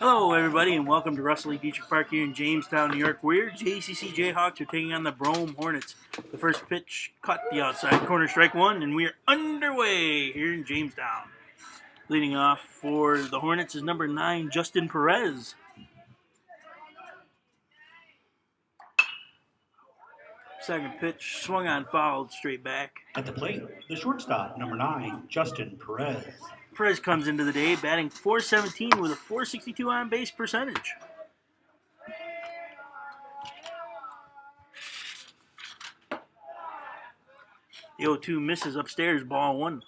Hello, everybody, and welcome to Russell E. Dietrich Park here in Jamestown, New York, where JCC JAYHAKS are taking on the Broome Hornets. The first pitch caught the outside corner, strike one, and we are underway here in Jamestown. Leading off for the Hornets is number 9, Justin Perez. Second pitch, swung on, fouled, straight back. At the plate, the shortstop, number 9, Justin Perez. Perez comes into the day batting .417 with a .462 on-base percentage. The 0-2 misses upstairs, ball one.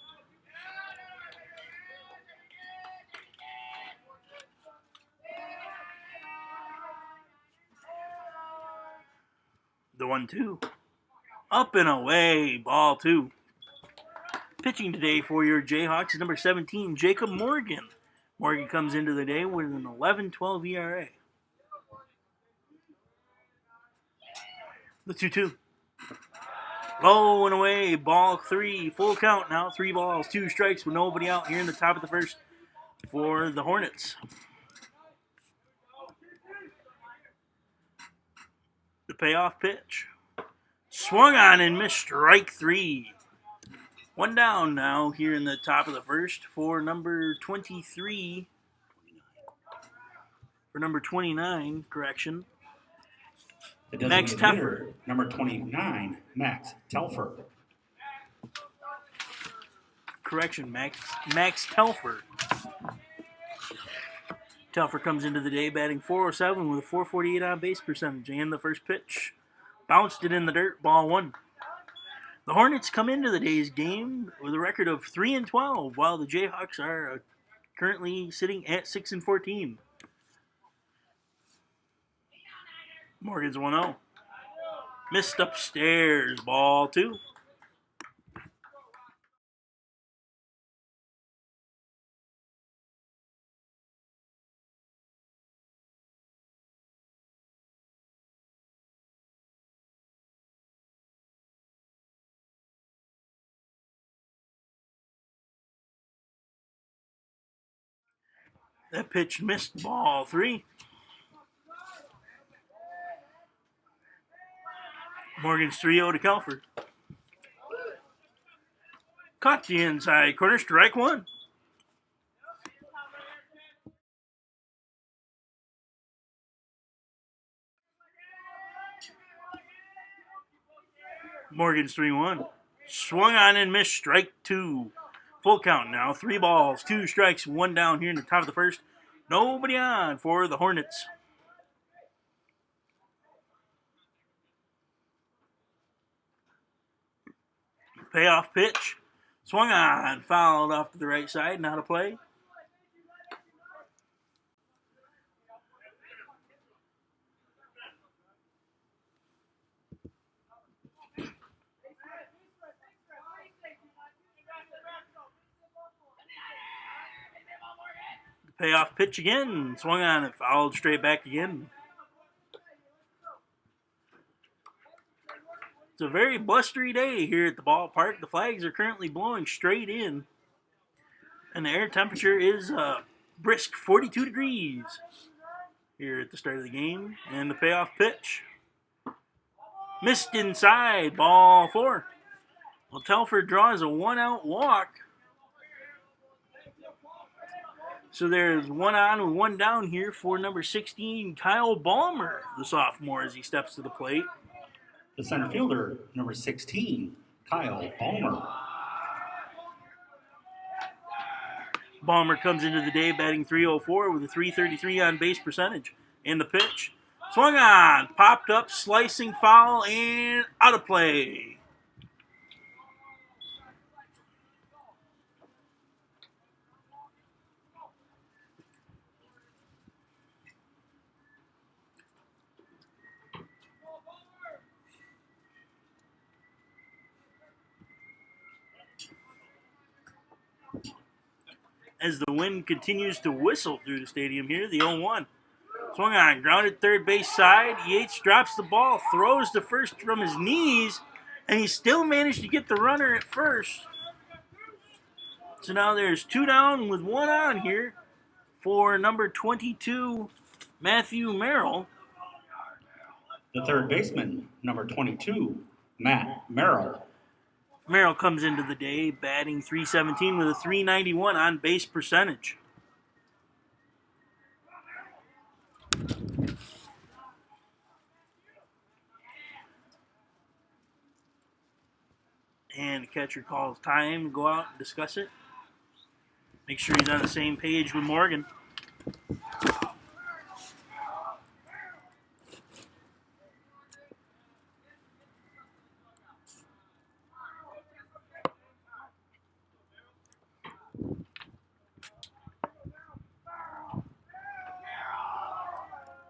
The 1-2. Up and away, ball two. Pitching today for your JAYHAKS is number 17, Jacob Morgan. Morgan comes into the day with an 11-12 ERA. The 2-2. Low and away, ball three. Full count now, 3 balls, 2 strikes with nobody out here in the top of the first for the Hornets. The payoff pitch. Swung on and missed, strike 3. One down now here in the top of the first for number 23. For number 29, correction. Max Telfer. Number 29, Max Telfer. Correction, Max Telfer. Telfer comes into the day batting .407 with a .448 on-base percentage. And the first pitch bounced it in the dirt, ball one. The Hornets come into the day's game with a record of 3-12, while the JAYHAKS are currently sitting at 6-14. Morgan's 1-0. Missed upstairs, ball two. That pitch missed, ball 3. Morgan's 3-0 to Telfer. Caught the inside corner, strike 1. Morgan's 3-1. Swung on and missed, strike 2. Full count now, 3 balls, 2 strikes, 1 down here in the top of the first. Nobody on for the Hornets. Payoff pitch. Swung on, fouled off to the right side, not a play. Payoff pitch again. Swung on and fouled straight back again. It's a very blustery day here at the ballpark. The flags are currently blowing straight in. And the air temperature is brisk 42 degrees here at the start of the game. And the payoff pitch. Missed inside, ball 4. Well, Telfer draws a 1-out walk. So there's 1 on and 1 down here for number 16, Kyle Balmer, the sophomore, as he steps to the plate. The center fielder, number 16, Kyle Balmer. Balmer comes into the day batting .304 with a .333 on-base percentage. And the pitch, swung on, popped up, slicing foul, and out of play. As the wind continues to whistle through the stadium here, the 0-1. Swung on, grounded third base side. Yates drops the ball, throws to first from his knees, and he still managed to get the runner at first. So now there's 2 down with 1 on here for number 22, Matthew Merrill. The third baseman, number 22, Matt Merrill. Merrill comes into the day batting .317 with a .391 on base percentage. And the catcher calls time to go out and discuss it. Make sure he's on the same page with Morgan.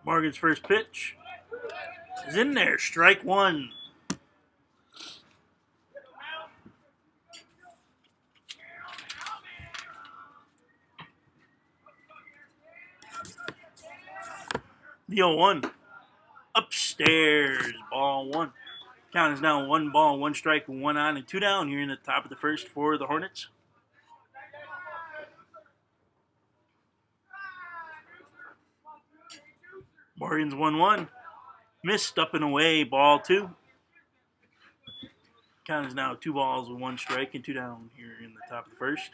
Morgan's first pitch is in there. Strike one. The 0-1. Upstairs. Ball one. Count is now 1 ball, 1 strike, 1 on, and 2 down here in the top of the first for the Hornets. Morgan's 1-1. Missed up and away. Ball 2. Count is now 2 balls with 1 strike and 2 down here in the top of the first.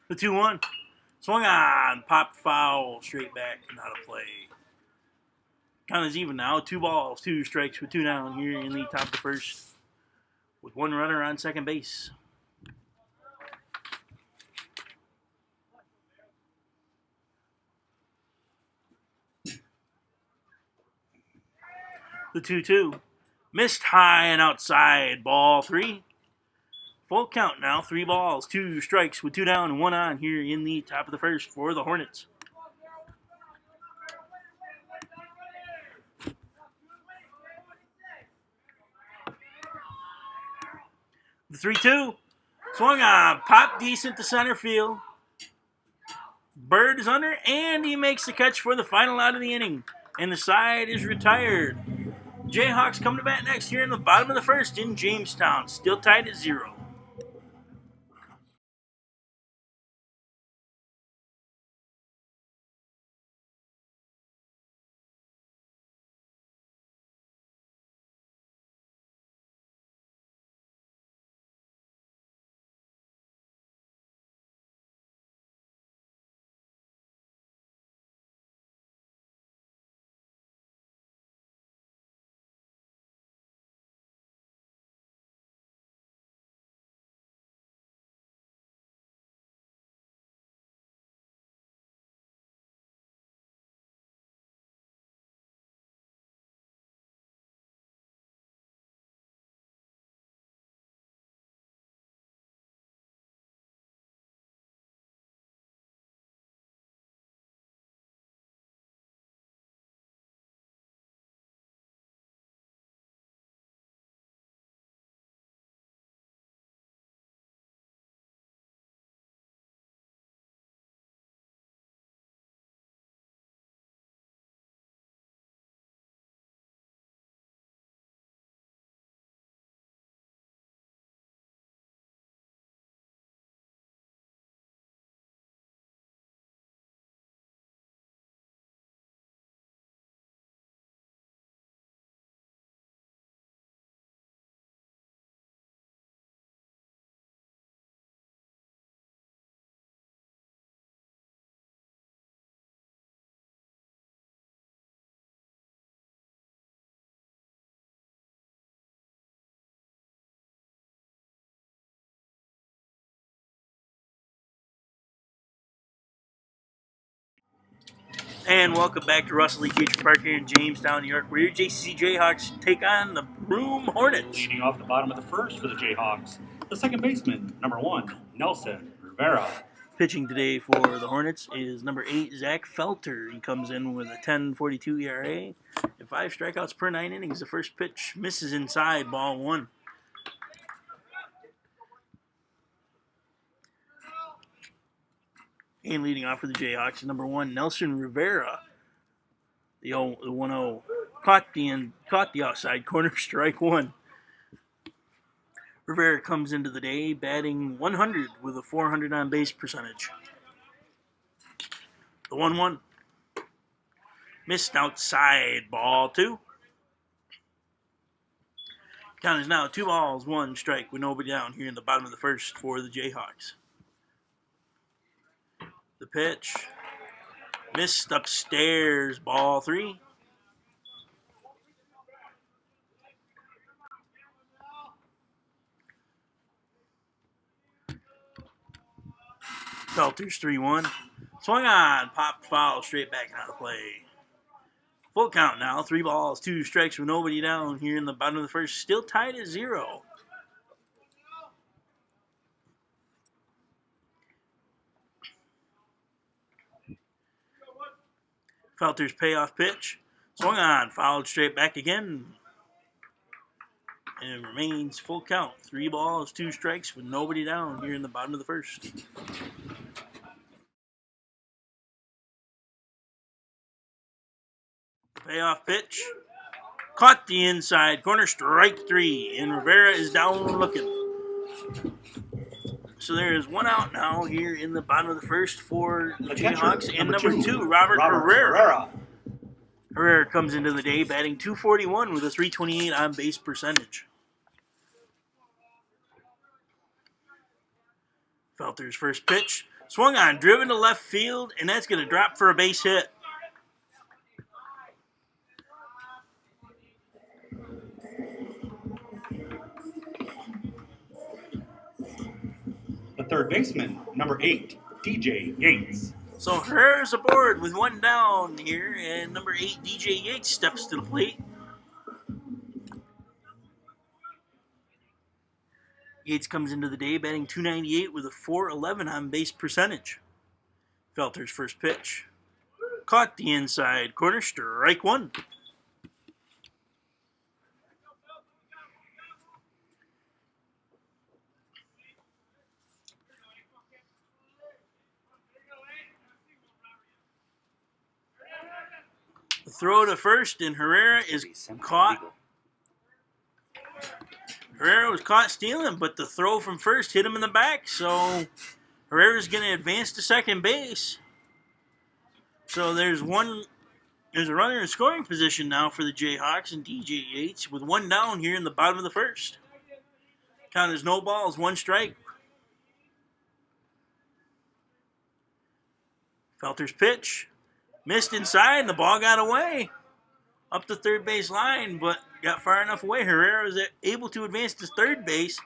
The 2-1. Swung on. Popped foul. Straight back and out of play. Count is even now. 2 balls, 2 strikes with 2 down here in the top of the first. With 1 runner on second base. The 2-2. Missed high and outside. Ball 3. Full count now. 3 balls, 2 strikes with 2 down and 1 on here in the top of the first for the Hornets. The 3-2. Swung on. Pop decent to center field. Bird is under, and he makes the catch for the final out of the inning. And the side is retired. JAYHAKS come to bat next here in the bottom of the first in Jamestown. Still tied at 0. And welcome back to Russell Lee Teacher Park here in Jamestown, New York, where your JCC JAYHAKS take on the Broome Hornets. Leading off the bottom of the first for the JAYHAKS, the second baseman, number 1, Nelson Rivera. Pitching today for the Hornets is number 8, Zach Felter. He comes in with a 10.42 ERA and 5 strikeouts per 9 innings. The first pitch misses inside, ball 1. And leading off for the JAYHAKS is number 1, Nelson Rivera. The 1-0 caught the outside corner, strike one. Rivera comes into the day batting 100 with a 400 on base percentage. The 1-1 missed outside, ball two. Count is now 2 balls, 1 strike with nobody down here in the bottom of the first for the Jayhawks. The pitch missed upstairs, ball three. Felters 3-1. Swung on, popped foul, straight back out of play. Full count now, 3 balls, 2 strikes with nobody down here in the bottom of the first, still tied at 0. Felter's payoff pitch. Swung on, fouled straight back again. And it remains full count. 3 balls, 2 strikes with nobody down here in the bottom of the first. Payoff pitch. Caught the inside corner, strike 3. And Rivera is down looking. So there is 1 out now here in the bottom of the first for the Jayhawks. And number 2, Robert Herrera. Herrera comes into the day batting .241 with a .328 on base percentage. Felter's first pitch. Swung on, driven to left field, and that's going to drop for a base hit. The third baseman, number 8, DJ Yates. So Herrera's aboard with 1 down here, and number 8, DJ Yates, steps to the plate. Yates comes into the day batting .298 with a .411 on base percentage. Felter's first pitch. Caught the inside corner, strike 1. The throw to first, and Herrera is caught. Herrera was caught stealing, but the throw from first hit him in the back, so Herrera's going to advance to second base. So there's a runner in scoring position now for the Jayhawks and DJ Yates with 1 down here in the bottom of the first. Count is no balls, 1 strike. Felter's pitch. Missed inside, and the ball got away. Up the third base line, but got far enough away. Herrera was able to advance to third base.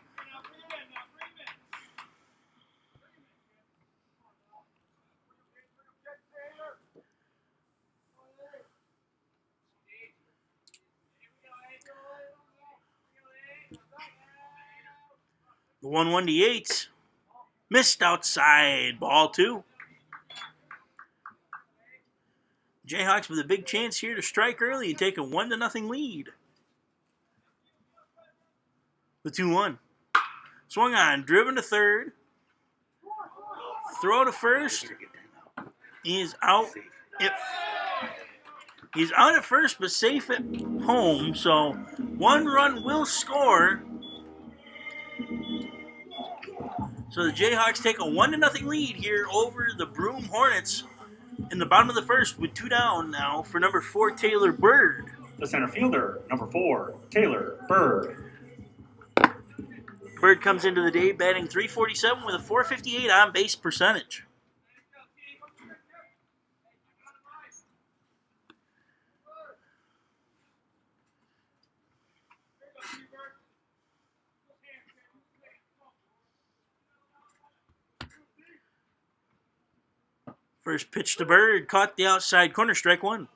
The 1-1 to Yates. Missed outside, ball 2. Jayhawks with a big chance here to strike early and take a 1-0 lead. The 2-1. Swung on, driven to third. Throw to first. He's out. He's out at first, but safe at home. So 1 run will score. So the Jayhawks take a 1-0 lead here over the Broome Hornets in the bottom of the first with 2 down now for number 4, Taylor Bird. The center fielder, number 4, Taylor Bird. Bird comes into the day batting .347 with a .458 on base percentage. First pitch to Bird, caught the outside corner, strike 1.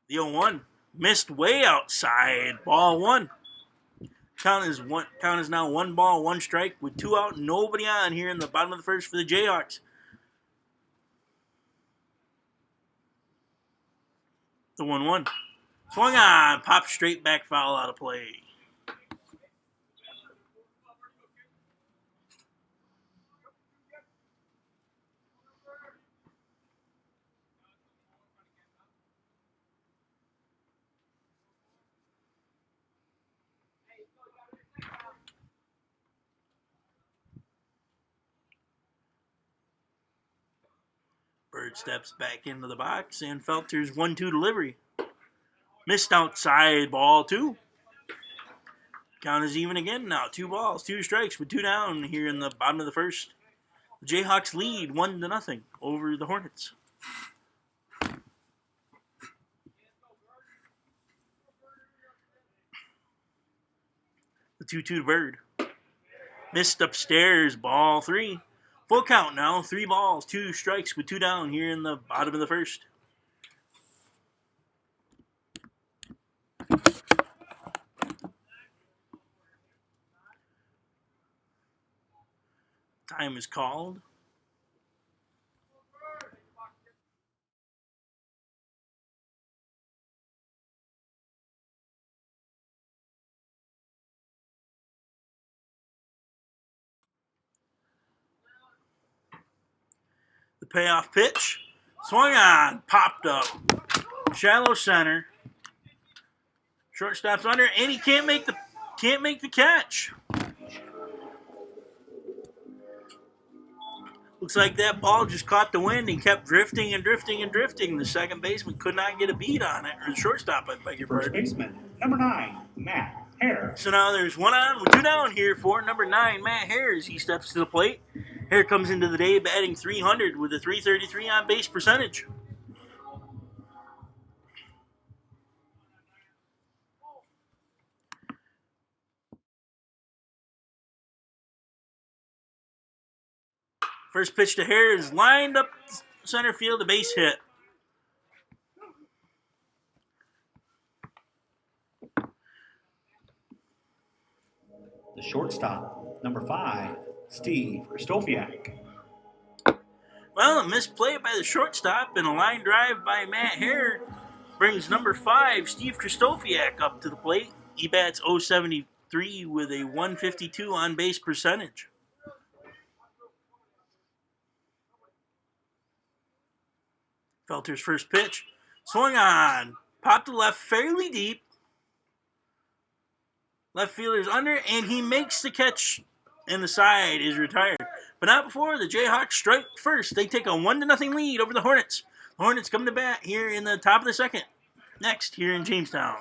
The 0-1 missed way outside, ball 1. Count is now 1 ball, 1 strike with 2 out, nobody on here in the bottom of the first for the Jayhawks. The 1-1. Swung on, popped straight back, foul out of play. Bird steps back into the box, and Felter's 1-2 delivery. Missed outside, ball 2. Count is even again now. 2 balls, 2 strikes with 2 down here in the bottom of the first. The Jayhawks lead 1-0 over the Hornets. The 2-2 to Bird. Missed upstairs, ball 3. Full count now. 3 balls, 2 strikes with 2 down here in the bottom of the first. Time is called. The payoff pitch. Swung on. Popped up. Shallow center. Shortstop's under, and he can't make the catch. Looks like that ball just caught the wind and kept drifting and drifting and drifting. The second baseman could not get a beat on it, or the shortstop, I beg your pardon. First baseman, number 9, Matt Hare. So now there's 1 on with 2 down here for number 9, Matt Hare, as he steps to the plate. Hare comes into the day batting .300 with a .333 on base percentage. First pitch to Hare is lined up center field, a base hit. The shortstop, number 5, Steve Krzysztofiak. Well, a misplay by the shortstop and a line drive by Matt Hare brings number 5, Steve Krzysztofiak, up to the plate. He bats .073 with a .152 on base percentage. Felter's first pitch. Swung on. Popped to left fairly deep. Left fielder's under, and he makes the catch, and the side is retired. But not before the Jayhawks strike first. They take a 1-0 lead over the Hornets. The Hornets come to bat here in the top of the second. Next, here in Jamestown.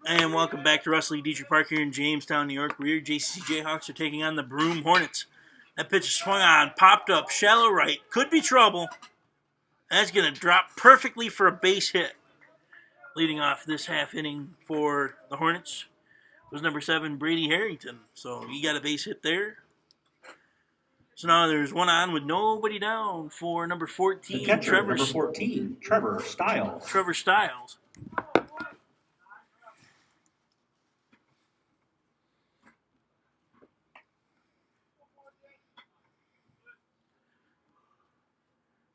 And welcome back to Russ Lee Dietrich Park here in Jamestown, New York, where your JCC Jayhawks are taking on the Broome Hornets. That pitch is swung on, popped up, shallow right, could be trouble. That's going to drop perfectly for a base hit. Leading off this half inning for the Hornets was number 7, Brady Harrington. So he got a base hit there. So now there's 1 on with nobody down for number 14, The catcher, number 14, Trevor Stiles. Trevor Stiles.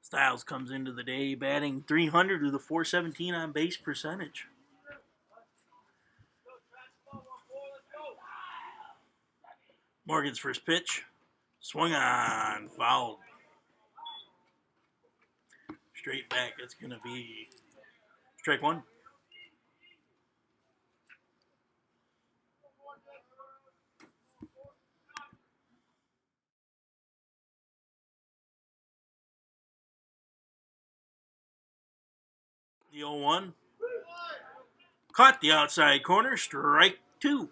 Stiles comes into the day batting .300 with a .417 on base percentage. Morgan's first pitch. Swung on. Fouled. Straight back. That's going to be strike one. The 0-1. Caught the outside corner. Strike two.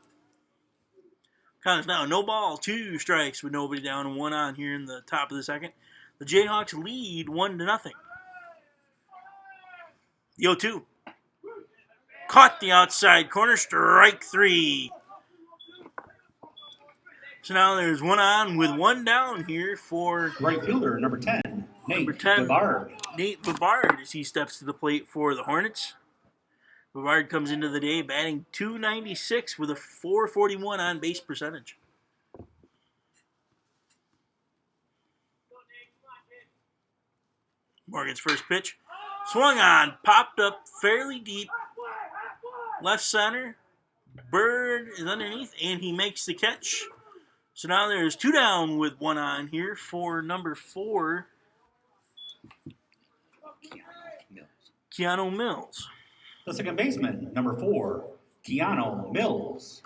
Count is now no ball, 2 strikes with nobody down and 1 on here in the top of the second. The Jayhawks lead 1-0. The 0-2. Caught the outside corner. Strike 3. So now there's 1 on with 1 down here for Right fielder, number 10, Nate Bavard. Nate Bavard as he steps to the plate for the Hornets. Bavard comes into the day batting .296 with a .441 on base percentage. Morgan's first pitch. Swung on, popped up fairly deep. Left center. Bird is underneath, and he makes the catch. So now there's 2 down with 1 on here for number 4, Keanu Mills. The second baseman, number 4, Keanu Mills.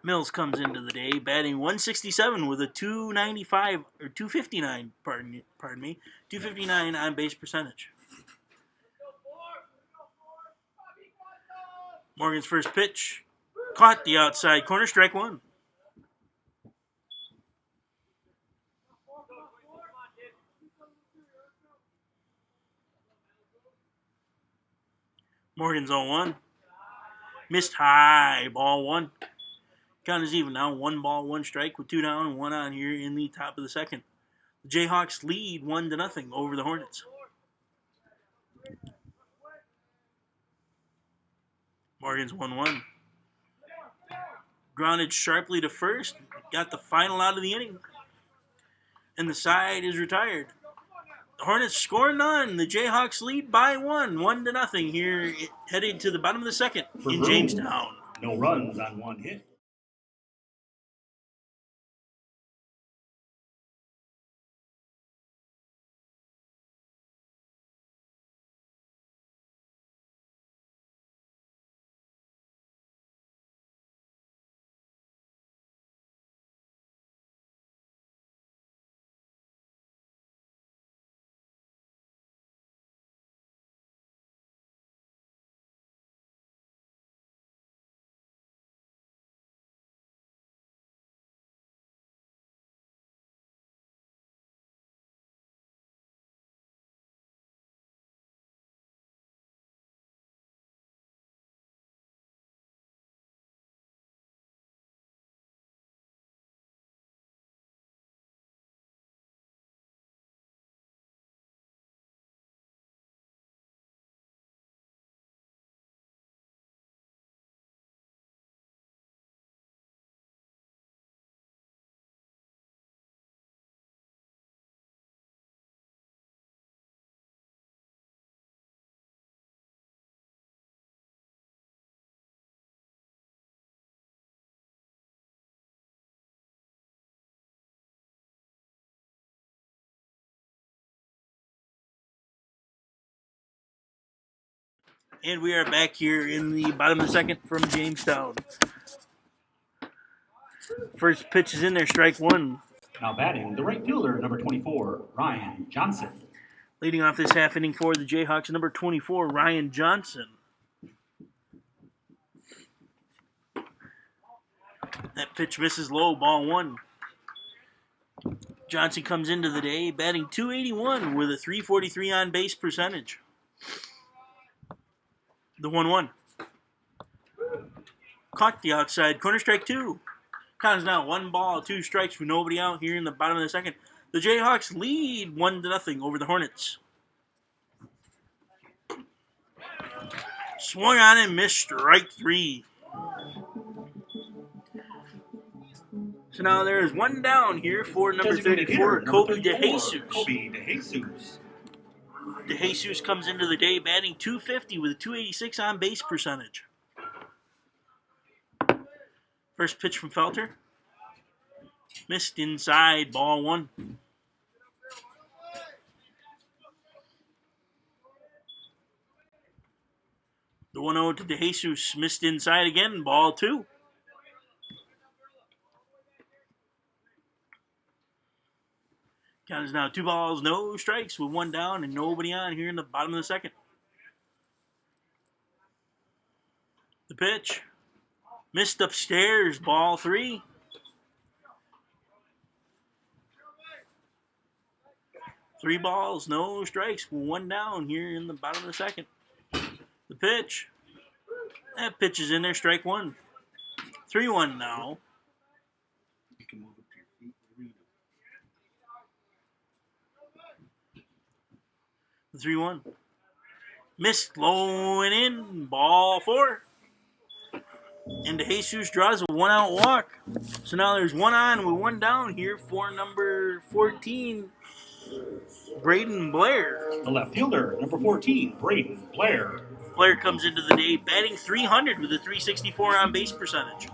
Mills comes into the day batting .167 with a .295 or .259, pardon me, .259 on base percentage. Morgan's first pitch caught the outside corner, strike 1. Morgan's 0-1. Missed high, ball 1. Count is even now, 1 ball, 1 strike with 2 down and 1 on here in the top of the second. The Jayhawks lead 1-0 over the Hornets. Morgan's 1-1. Grounded sharply to first. Got the final out of the inning. And the side is retired. The Hornets score none. The Jayhawks lead by 1-0 here, headed to the bottom of the second in Broome, Jamestown. No runs on 1 hit. And we are back here in the bottom of the second from Jamestown. First pitch is in there, strike 1. Now batting, the right fielder, number 24, Ryan Johnson. Leading off this half inning for the Jayhawks, number 24, Ryan Johnson. That pitch misses low, ball 1. Johnson comes into the day batting .281 with a .343 on base percentage. The 1-1. Caught the outside corner, strike 2. Count is now 1 ball, 2 strikes with nobody out here in the bottom of the second. The Jayhawks lead 1-0 over the Hornets. Swung on and missed, strike 3. So now there is 1 down here for number 34, Kobe DeJesus. DeJesus comes into the day batting .250 with a .286 on base percentage. First pitch from Felter. Missed inside, ball 1. The 1-0 to JCC, missed inside again, ball 2. Count is now 2 balls, no strikes, with 1 down and nobody on here in the bottom of the second. The pitch. Missed upstairs, ball 3. Three balls, no strikes, with 1 down here in the bottom of the second. The pitch. That pitch is in there, strike 1. 3-1 now. You can move up to your feet and read it. The 3-1. Missed low and in, ball 4. And JCC draws a 1-out walk. So now there's 1 on with 1 down here for number 14, Braden Blair. The left fielder, number 14, Braden Blair. Blair comes into the day batting .300 with a .364 on base percentage.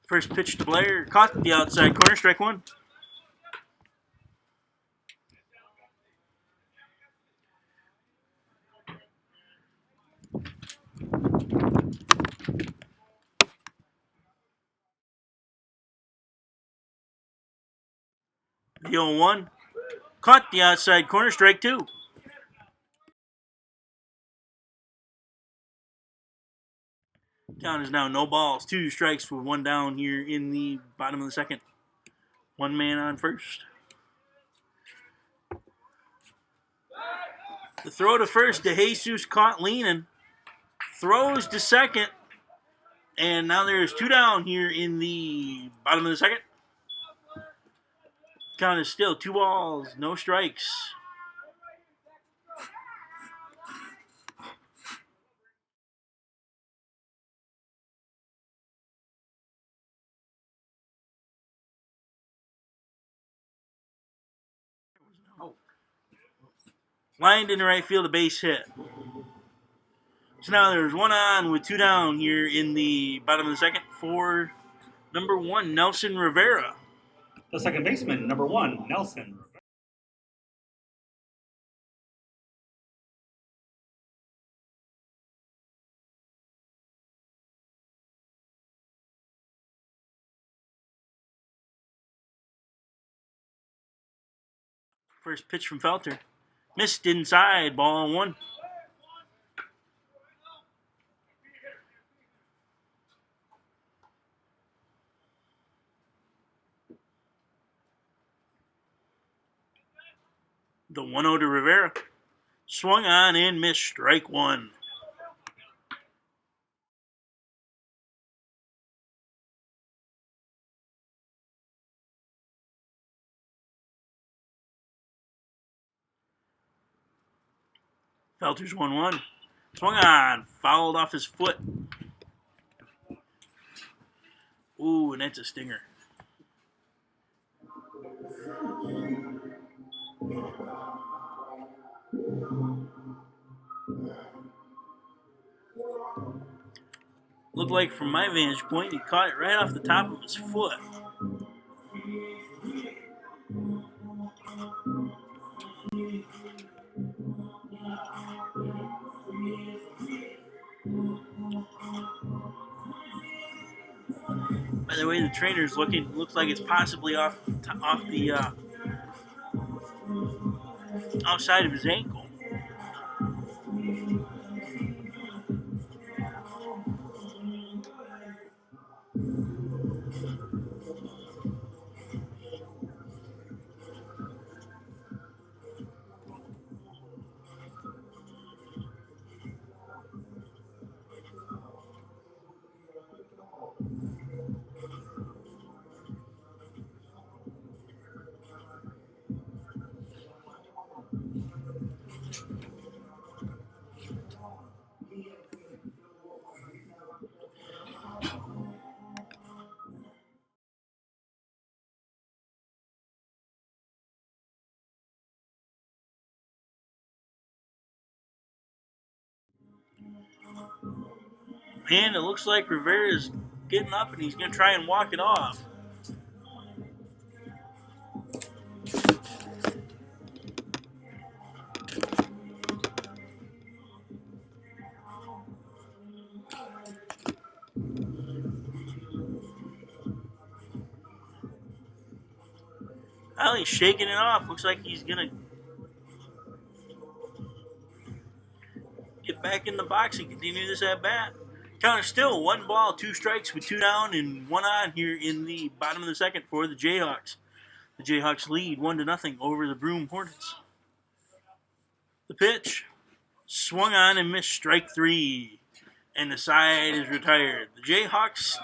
First pitch to Blair, caught the outside corner, strike 1. The 0-1, caught the outside corner, strike 2. Count is now no balls, 2 strikes with 1 down here in the bottom of the second. 1 man on first. The throw to first, JCC caught leaning. Throws to second. And now there's 2 down here in the bottom of the second. Count is still 2 balls, no strikes. Lined in the right field, a base hit. So now there's 1 on with 2 down here in the bottom of the second for number 1, Nelson Rivera. The second baseman, number 1, Nelson Rivera. First pitch from Felter. Missed inside, ball 1. The 1-0 to Rivera. Swung on and missed, strike 1. Felter's 1-1. Swung on, fouled off his foot. Ooh, and that's a stinger. Looked like from my vantage point, he caught it right off the top of his foot. By the way, the trainer's looking. Looks like it's possibly off the outside of his ankle. And it looks like Rivera's getting up and he's going to try and walk it off. Well, he's shaking it off. Looks like he's going to get back in the box and continue this at bat. Count is still 1 ball, 2 strikes with 2 down and 1 on here in the bottom of the second for the Jayhawks. The Jayhawks lead 1-0 over the Broome Hornets. The pitch swung on and missed, strike 3, and the side is retired. The Jayhawks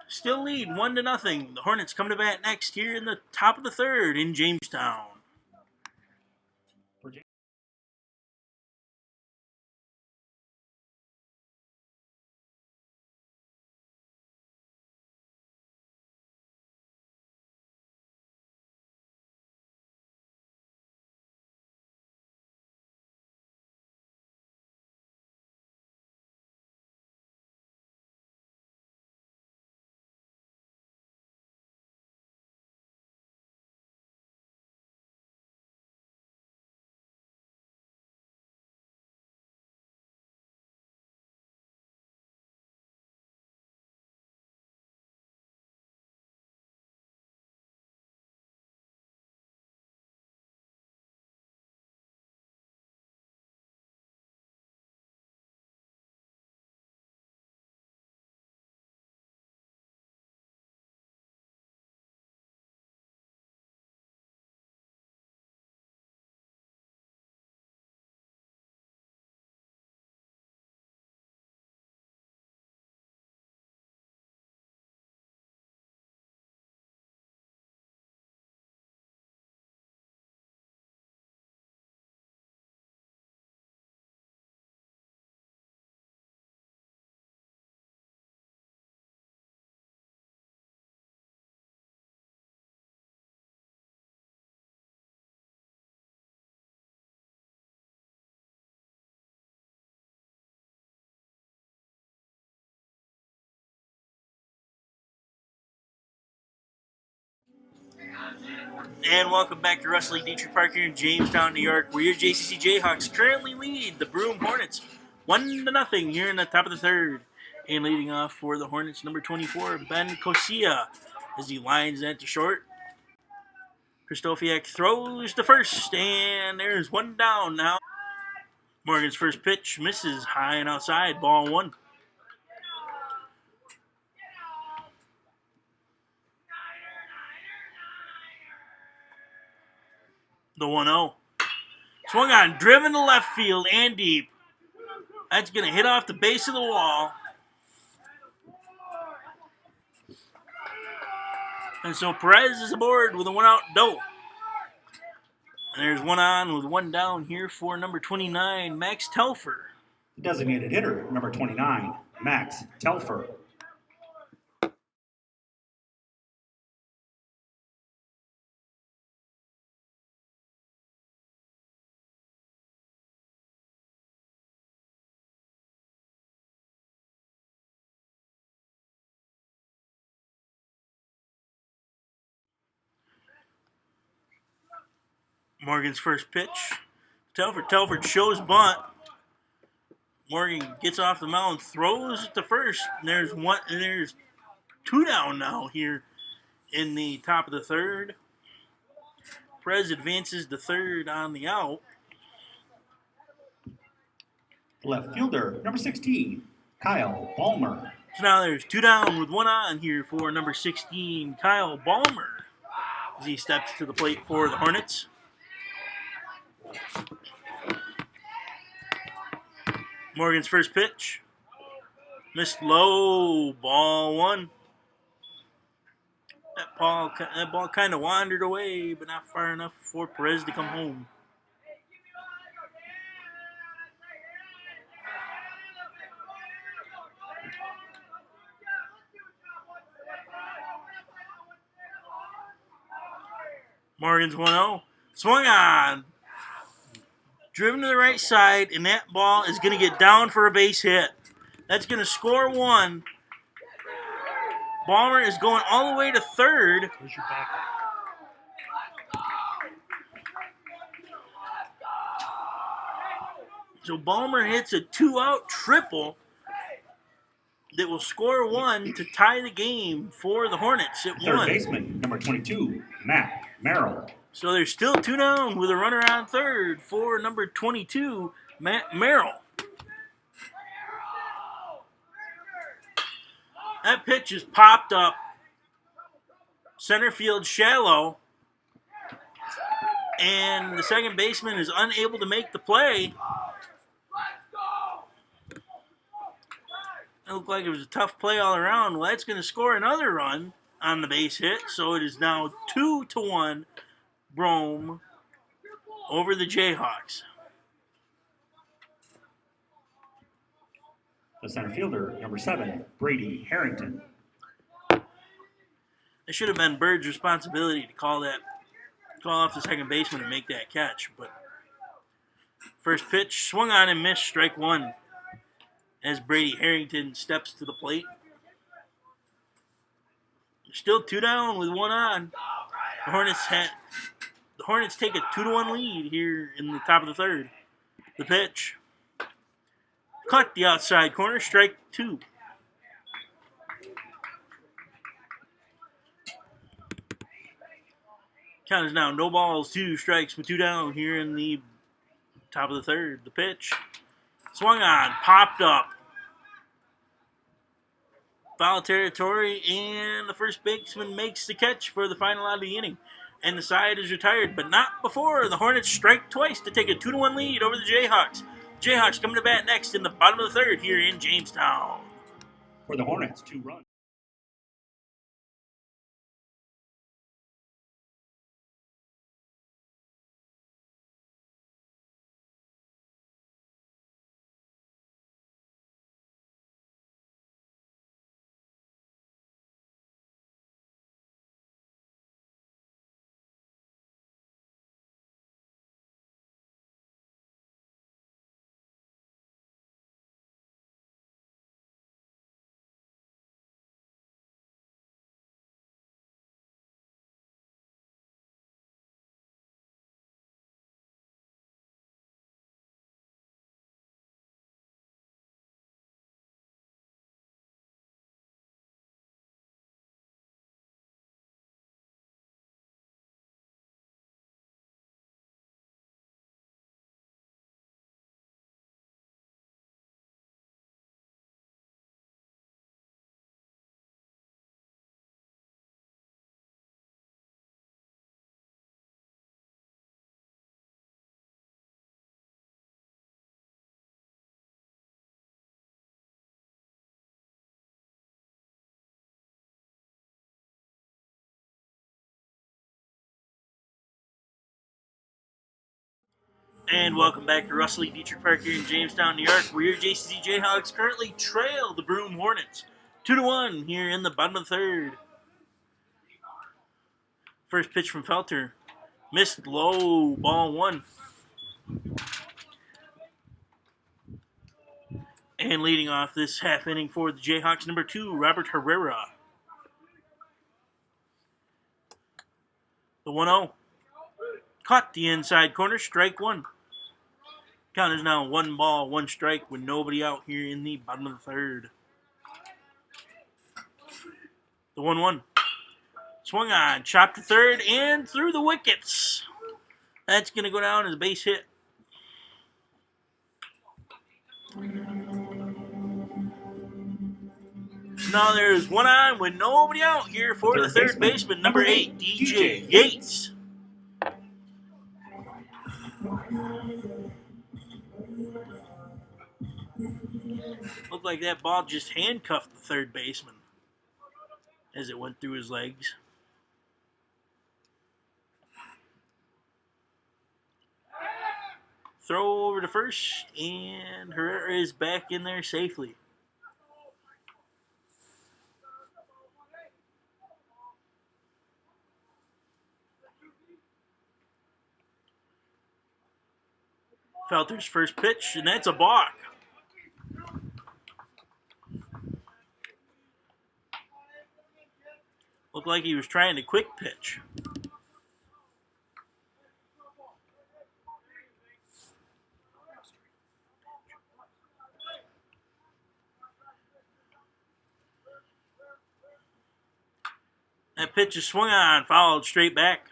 still lead 1-0. The Hornets come to bat next here in the top of the third in Jamestown. And welcome back to Russell Dietrich Park here in Jamestown, New York, where your JCC Jayhawks currently lead the Broome Hornets 1-0 here in the top of the third. And leading off for the Hornets, number 24, Ben Kosia, as he lines that to short. Krzysztofiak throws to first, and there's 1 down now. Morgan's first pitch misses high and outside, ball 1. The 1-0. Swung on, driven to left field and deep. That's going to hit off the base of the wall. And so Perez is aboard with a 1-out double. And there's 1 on with 1 down here for number 29, Max Telfer. Designated hitter, number 29, Max Telfer. Morgan's first pitch. Telford shows bunt. Morgan gets off the mound, throws it to first, and there's 2 down now here in the top of the third. Perez advances to third on the out. Left fielder, number 16, Kyle Balmer. So now there's 2 down with 1 on here for number 16, Kyle Balmer, as he steps to the plate for the Hornets. Morgan's first pitch. Missed low, ball 1. That ball kind of wandered away, but not far enough for Perez to come home. Morgan's 1-0. Swung on. driven to the right side, and that ball is going to get down for a base hit. That's going to score one. Balmer is going all the way to third. Where's your backup? So Balmer hits a 2-out triple that will score one to tie the game for the Hornets at Third 1. baseman, number 22, Matt Merrill. So there's still 2 down with a runner on third for number 22, Matt Merrill. That pitch is popped up center field shallow, and the second baseman is unable to make the play. It looked like it was a tough play all around. Well, that's going to score another run on the base hit, so it is now 2-1 Broome over the Jayhawks. The center fielder, number 7, Brady Harrington. It should have been Bird's responsibility to call off the second baseman and make that catch. But first pitch, swung on and missed, strike 1, as Brady Harrington steps to the plate. Still 2 down with 1 on. The Hornets take a 2-1 lead here in the top of the third. The pitch, cut the outside corner, strike 2. Count is now no balls, 2 strikes with 2 down here in the top of the third. The pitch, swung on, popped up. Foul territory, and the first baseman makes the catch for the final out of the inning. And the side is retired, but not before the Hornets strike twice to take a 2-1 lead over the Jayhawks. Jayhawks coming to bat next in the bottom of the third here in Jamestown. For the Hornets, 2 runs. And welcome back to Russell E. Dietrich Park here in Jamestown, New York, where your JCC Jayhawks currently trail the Broome Hornets 2-1 here in the bottom of the third. First pitch from Felter, missed low, ball 1. And leading off this half inning for the Jayhawks, number 2, Robert Herrera. The 1-0. Caught the inside corner, strike 1. Count is now 1 ball, 1 strike with nobody out here in the bottom of the third. The 1-1. Swung on, chopped to third, and through the wickets. That's going to go down as a base hit. So now there's 1 on with nobody out here for the third baseman, number 8, DJ Yates. Looked like that ball just handcuffed the third baseman as it went through his legs. Throw over to first, and Herrera is back in there safely. Felter's first pitch, and that's a balk. Looked like he was trying to quick pitch. That pitch is swung on, fouled straight back.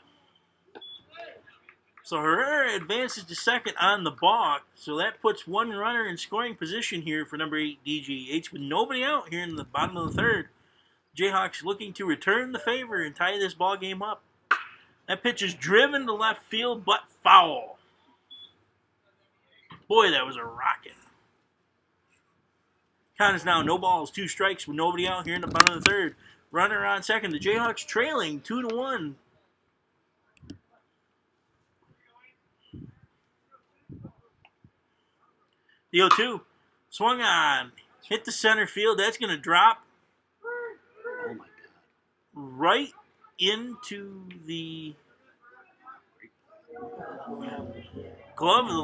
So Herrera advances to second on the balk. So that puts one runner in scoring position here for number 8, DGH, with nobody out here in the bottom of the third. Jayhawks looking to return the favor and tie this ball game up. That pitch is driven to left field, but foul. Boy, that was a rocket. Count is now no balls, 2 strikes with nobody out here in the bottom of the third. Runner on second. The Jayhawks trailing 2-1. The 0-2 swung on, hit the center field. That's going to drop Oh my God. right into the glove of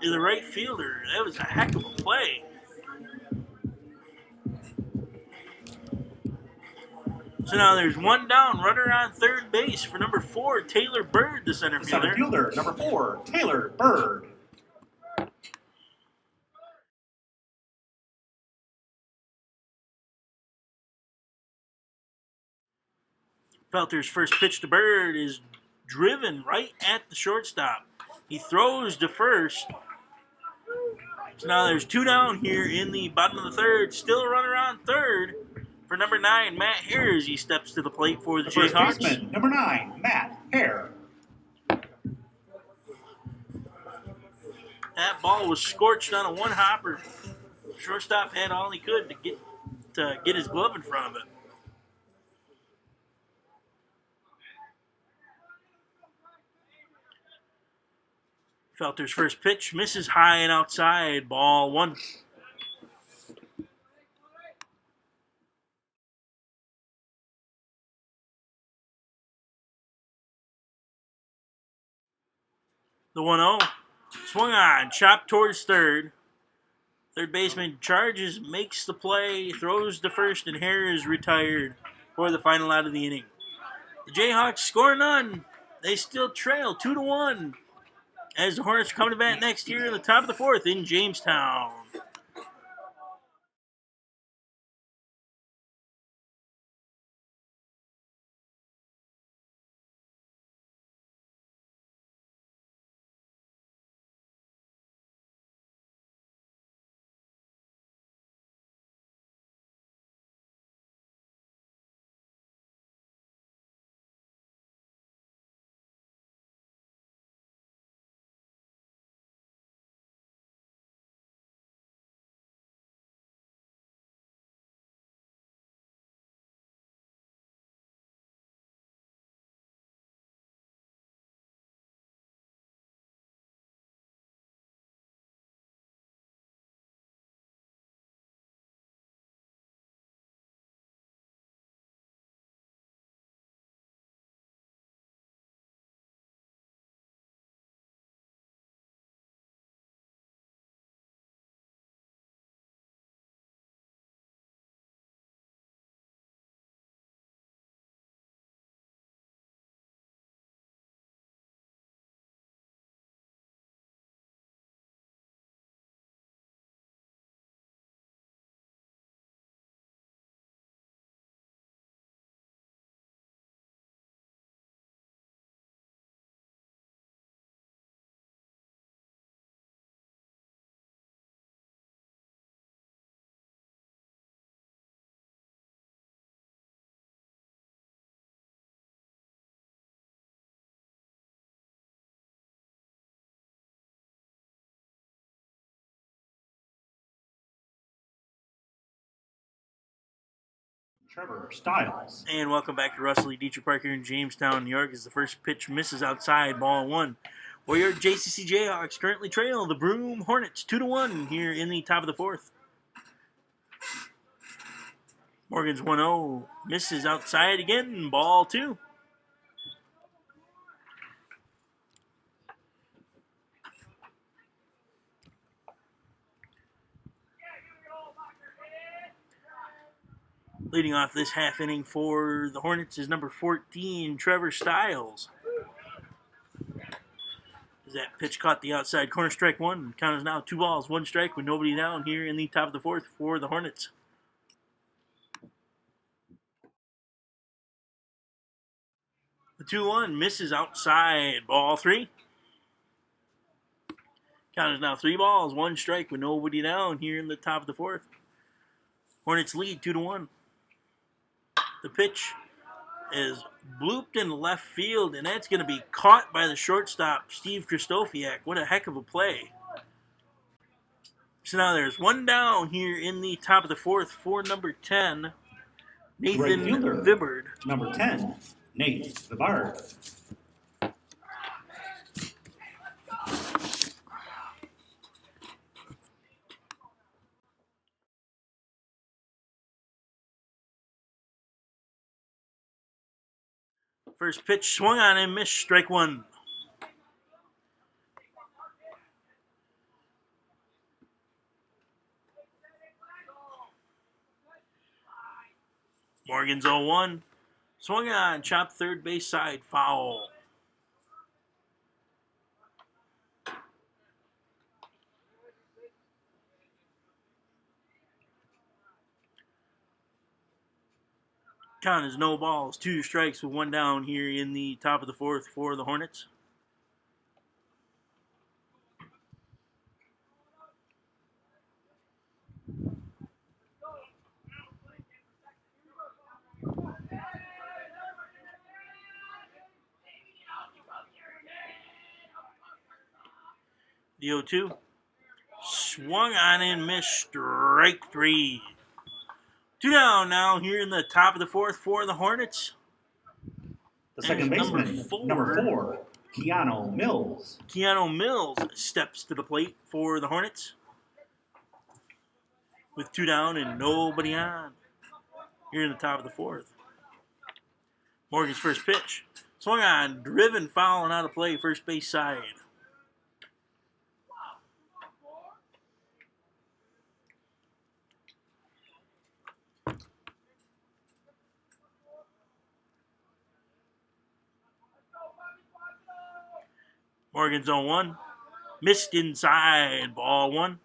the right fielder. That was a heck of a play. So now there's one down, runner on third base for number 4, Taylor Bird, the center The center fielder. fielder, number 4, Taylor Bird. Felter's first pitch to Bird is driven right at the shortstop. He throws to first. So now there's 2 down here in the bottom of the third. Still a runner on third for number 9, Matt Hare, as he steps to the plate for the First Jayhawks. baseman, number 9, Matt Hare. That ball was scorched on a one-hopper. Shortstop had all he could to get his glove in front of it. Felter's first pitch misses high and outside. Ball 1. The 1-0. Swung on, chopped towards third. Third baseman charges, makes the play, throws to first, and Hare is retired for the final out of the inning. The Jayhawks score none. They still trail 2-1 as the Hornets come to bat next here in the top of the 4th in Jamestown. Trevor Stiles. And welcome back to Russell E. Dietrich Park here in Jamestown, New York, as the first pitch misses outside, ball 1. Well, your JCC Jayhawks currently trail the Broome Hornets 2-1 here in the top of the 4th. Morgan's 1-0 misses outside again, ball 2. Leading off this half inning for the Hornets is number 14, Trevor Stiles. As that pitch caught the outside corner, strike one. Count is now 2 balls, 1 strike with nobody down here in the top of the 4th for the Hornets. The 2-1 misses outside, ball 3. Count is now 3 balls, 1 strike with nobody down here in the top of the 4th. Hornets lead 2-1. The pitch is blooped in left field, and that's going to be caught by the shortstop, Steve Kristofiak. What a heck of a play. So now there's 1 down here in the top of the 4th for number 10, Nathan Vibbard. Number 10, Nate Vibbard. First pitch swung on and missed, strike 1. Morgan's 0-1. Swung on, chopped third base side, foul. Count is no balls, 2 strikes with 1 down here in the top of the 4th for the Hornets. The 0-2. Swung on and missed, strike 3. 2 down now here in the top of the 4th for the Hornets. The second baseman, number 4, Keanu Mills. Keanu Mills steps to the plate for the Hornets. With 2 down and nobody on here in the top of the 4th. Morgan's first pitch. Swung on, driven, foul, and out of play, first base side. Morgan's 0-1. Missed inside, ball 1.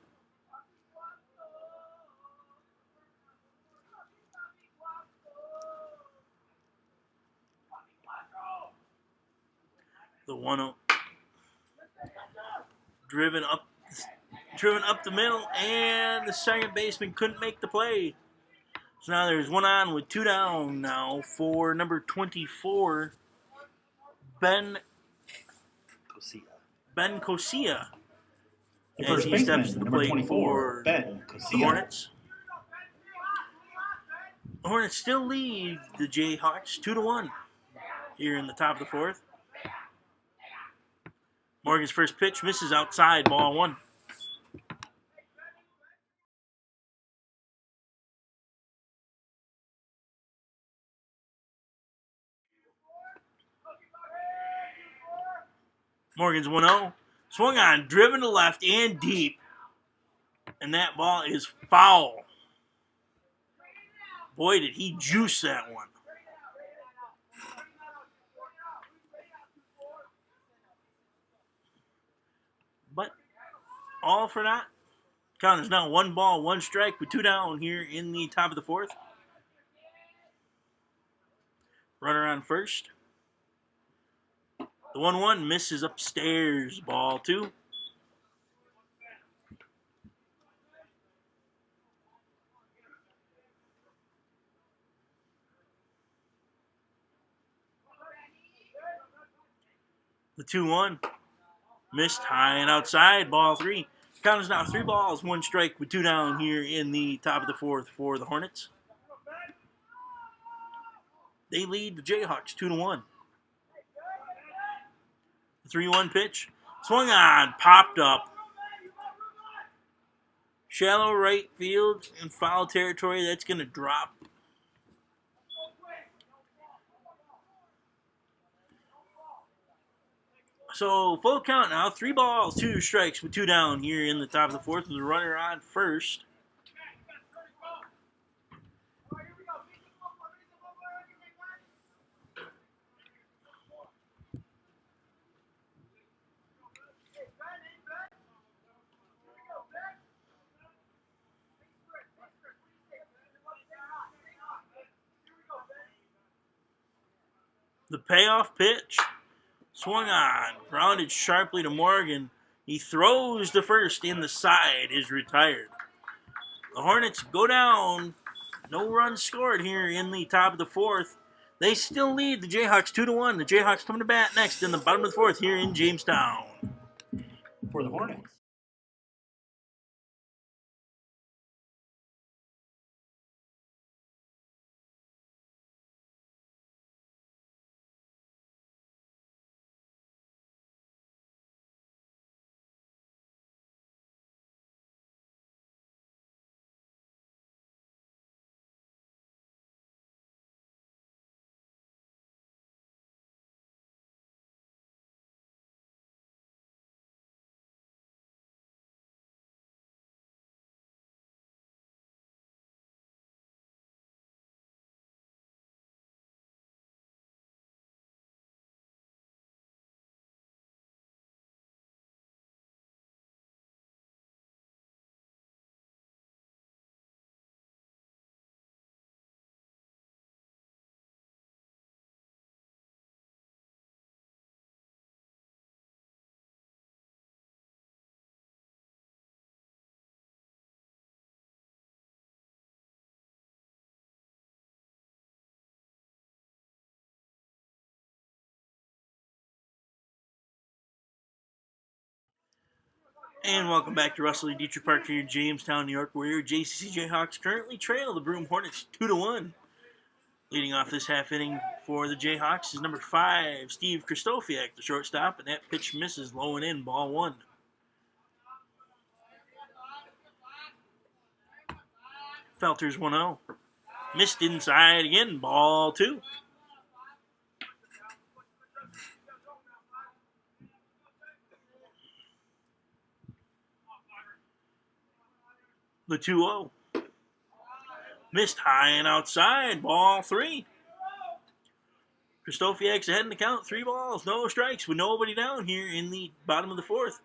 The 1-0. Driven up the middle, and the second baseman couldn't make the play. So now there's 1 on with 2 down now for number 24, Ben Cosia. As he steps to the plate for Ben the Hornets. The Hornets still lead the JAYHAKS 2-1 here in the top of the 4th. Morgan's first pitch misses outside, ball 1. Morgan's 1-0. Swung on, driven to left and deep. And that ball is foul. Boy, did he juice that one. But all for naught. Count is now 1 ball, 1 strike with 2 down here in the top of the 4th. Runner on first. The 1-1 misses upstairs, ball 2. The 2-1 missed high and outside, ball 3. Count is now 3 balls, 1 strike with 2 down here in the top of the 4th for the Hornets. They lead the JAYHAKS 2-1. The 3-1 pitch. Swung on, popped up. Shallow right field in foul territory. That's going to drop. So full count now. 3 balls, 2 strikes with 2 down here in the top of the 4th with the runner on first. The payoff pitch. Swung on. Grounded sharply to Morgan. He throws the first in the side. Is retired. The Hornets go down. No runs scored here in the top of the fourth. They still lead the Jayhawks 2-1. The Jayhawks come to bat next in the bottom of the fourth here in Jamestown. For the Hornets. And welcome back to Russell E. Dietrich Park here in Jamestown, New York, where your JCC Jayhawks currently trail the Broome Hornets 2-1. Leading off this half inning for the Jayhawks is number 5, Steve Kristofiak, the shortstop, and that pitch misses low and in, ball 1. Felters 1-0. Missed inside again, ball 2. The 2-0. Missed high and outside, ball 3. Kristofiak's ahead in the count, 3 balls, no strikes, with nobody down here in the bottom of the fourth.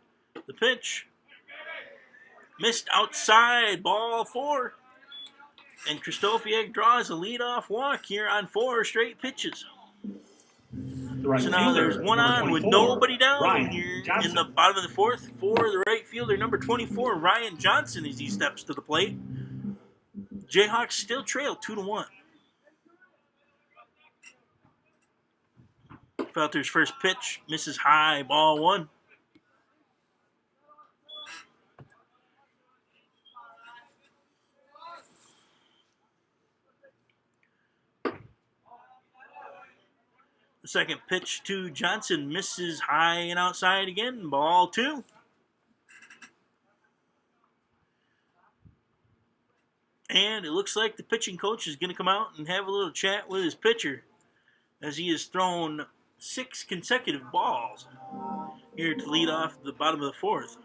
The pitch. Missed outside, ball 4. And Kristofiak draws a leadoff walk here on 4 straight pitches. Right so now there's one on with nobody down Ryan here Johnson. in the bottom of the fourth for the right fielder, number 24, Ryan Johnson, as he steps to the plate. Jayhawks still trail 2-1. Felter's first pitch misses high, ball 1. The second pitch to Johnson misses high and outside again, ball 2. And it looks like the pitching coach is going to come out and have a little chat with his pitcher, as he has thrown 6 consecutive balls here to lead off the bottom of the fourth.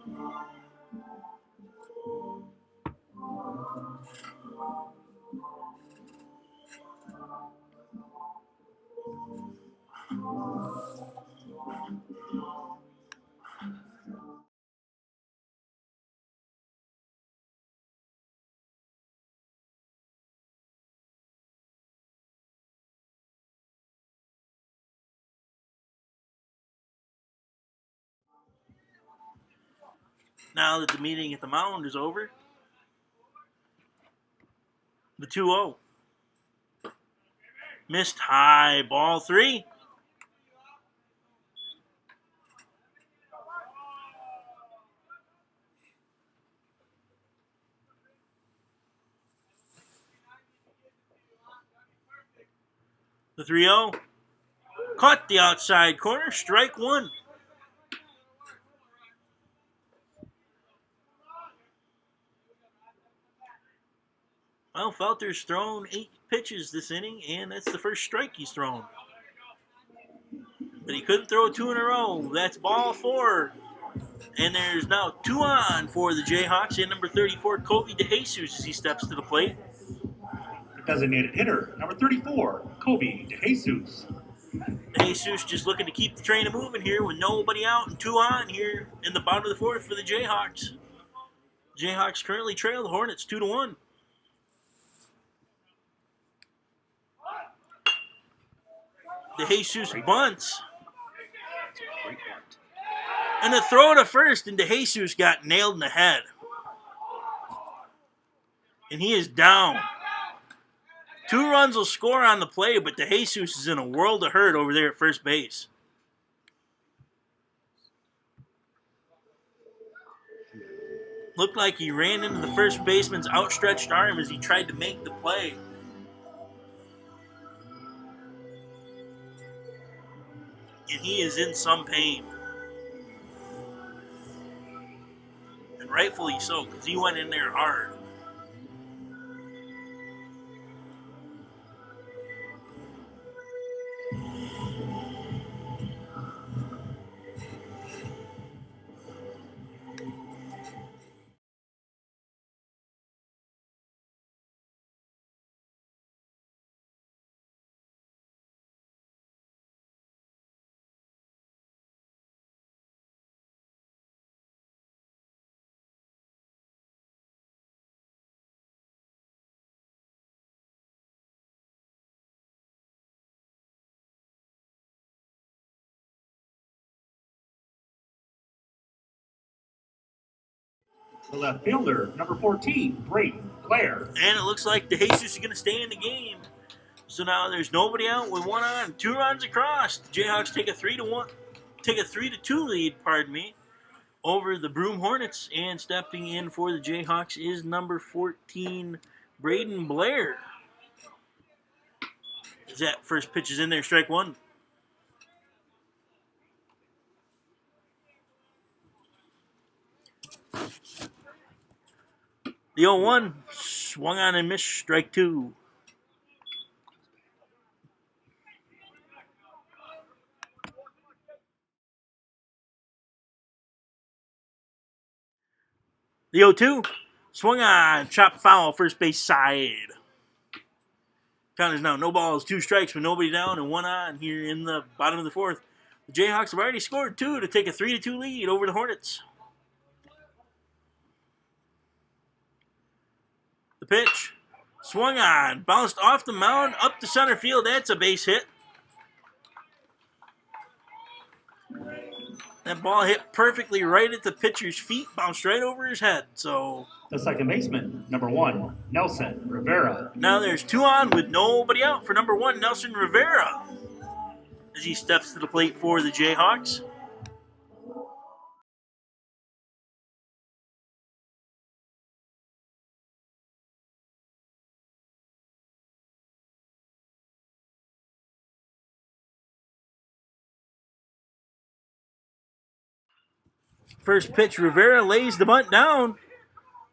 Now that the meeting at the mound is over, the 2-0. Missed high, ball 3. The 3-0. Caught the outside corner, strike 1. Well, Felter's thrown 8 pitches this inning, and that's the first strike he's thrown. But he couldn't throw 2 in a row. That's ball 4. And there's now 2 on for the Jayhawks, and number 34, Kobe DeJesus, as he steps to the plate. The designated hitter, number 34, Kobe DeJesus. DeJesus just looking to keep the train moving here with nobody out and 2 on here in the bottom of the fourth for the Jayhawks. Jayhawks currently trail the Hornets 2-1. DeJesus bunts. Great bunt. And a throw to first, and DeJesus got nailed in the head. And he is down. 2 runs will score on the play, but DeJesus is in a world of hurt over there at first base. Looked like he ran into the first baseman's outstretched arm as he tried to make the play. And he is in some pain. And rightfully so, because he went in there hard. The left fielder, number 14, Braden Blair. And it looks like DeJesus is going to stay in the game. So now there's nobody out with 1 on, 2 runs across. The Jayhawks take a 3-2 lead, over the Broome Hornets. And stepping in for the Jayhawks is number 14, Braden Blair. As that first pitch is in there, strike 1. The 0-1 swung on and missed, strike 2. The 0-2 swung on, chopped foul, first base side. Count is now no balls, 2 strikes with nobody down and 1 on here in the bottom of the 4th. The Jayhawks have already scored 2 to take a 3-2 lead over the Hornets. The pitch swung on, bounced off the mound, up to center field. That's a base hit. That ball hit perfectly right at the pitcher's feet, bounced right over his head. So The second baseman, number 1, Nelson Rivera. now there's 2 on with nobody out for number 1, Nelson Rivera, as he steps to the plate for the Jayhawks. First pitch, Rivera lays the bunt down.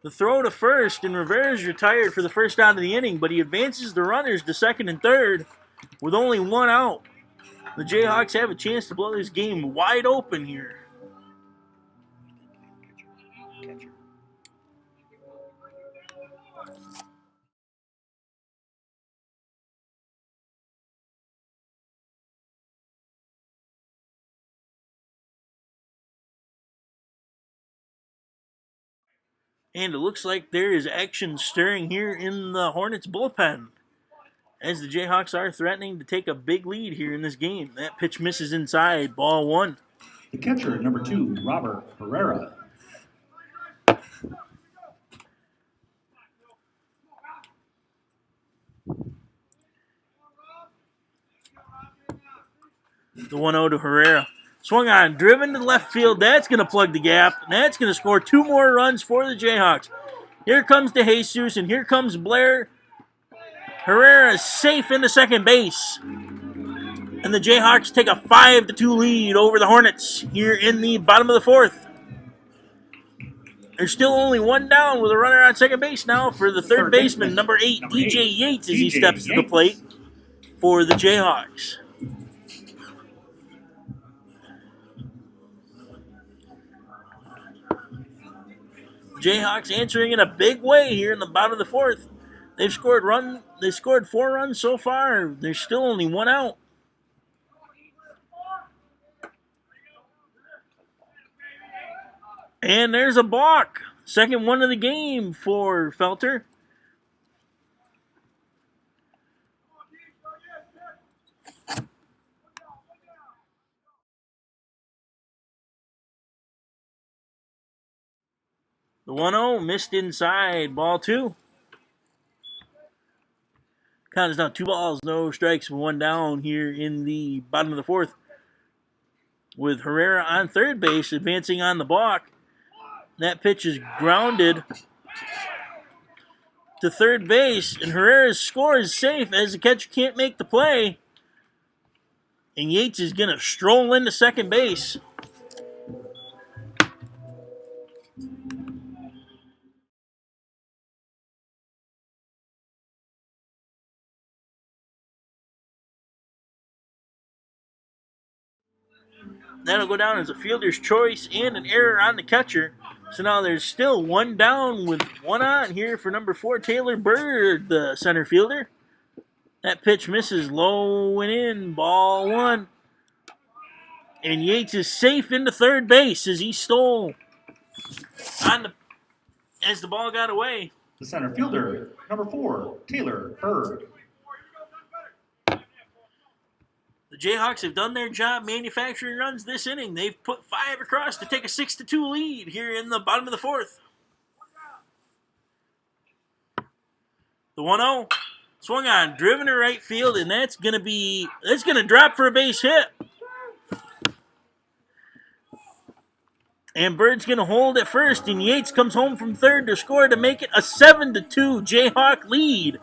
The throw to first, and Rivera's retired for the first out of the inning, but he advances the runners to second and third with only 1 out. The Jayhawks have a chance to blow this game wide open here. Catcher. And it looks like there is action stirring here in the Hornets bullpen, as the Jayhawks are threatening to take a big lead here in this game. That pitch misses inside, ball 1. The catcher, number 2, Robert Herrera. The 1-0 to Herrera. Swung on, driven to left field. That's going to plug the gap. And that's going to score 2 more runs for the Jayhawks. Here comes DeJesus, and here comes Blair. Herrera is safe into second base. And the Jayhawks take a 5-2 lead over the Hornets here in the bottom of the 4th. There's still only 1 down with a runner on second base now for the third baseman, number 8, DJ Yates, as he steps to the plate for the Jayhawks. Jayhawks answering in a big way here in the bottom of the 4th. They scored 4 runs so far. There's still only 1 out. And there's a balk. Second one of the game for Felter. The 1-0 missed inside. Ball 2. Count is now 2 balls, no strikes, 1 down here in the bottom of the 4th. With Herrera on third base, advancing on the balk. That pitch is grounded to third base, and Herrera's score is safe as the catcher can't make the play. And Yates is going to stroll into second base. That'll go down as a fielder's choice and an error on the catcher. So now there's still 1 down with 1 on here for number 4, Taylor Bird, the center fielder. That pitch misses low and in, ball 1. And Yates is safe into third base as he stole as the ball got away. The center fielder, number 4, Taylor Bird. The Jayhawks have done their job manufacturing runs this inning. They've put 5 across to take a 6-2 lead here in the bottom of the 4th. The 1-0 swung on, driven to right field, and that's gonna drop for a base hit. And Bird's gonna hold at first, and Yates comes home from third to score to make it a 7-2 Jayhawk lead.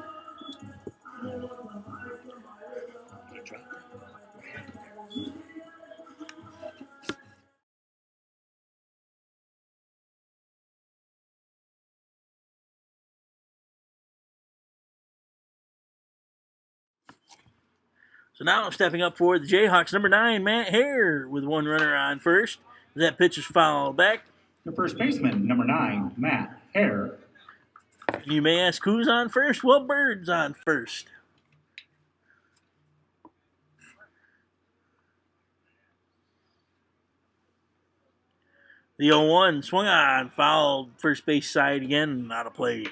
So now stepping up for the Jayhawks, number 9, Matt Hare, with 1 runner on first. That pitch is fouled back. The first baseman, number 9, Matt Hare. You may ask who's on first? Well, Bird's on first. The 0-1 swung on, fouled first base side again, out of play.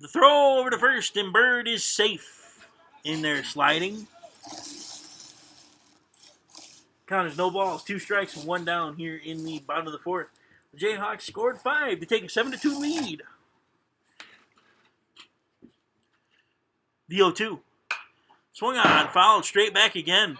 The throw over to first, and Bird is safe in there sliding. Count is no balls, 2 strikes, and 1 down here in the bottom of the 4th. The Jayhawks scored 5 to take a 7-2 lead. The 0-2 swung on, fouled straight back again.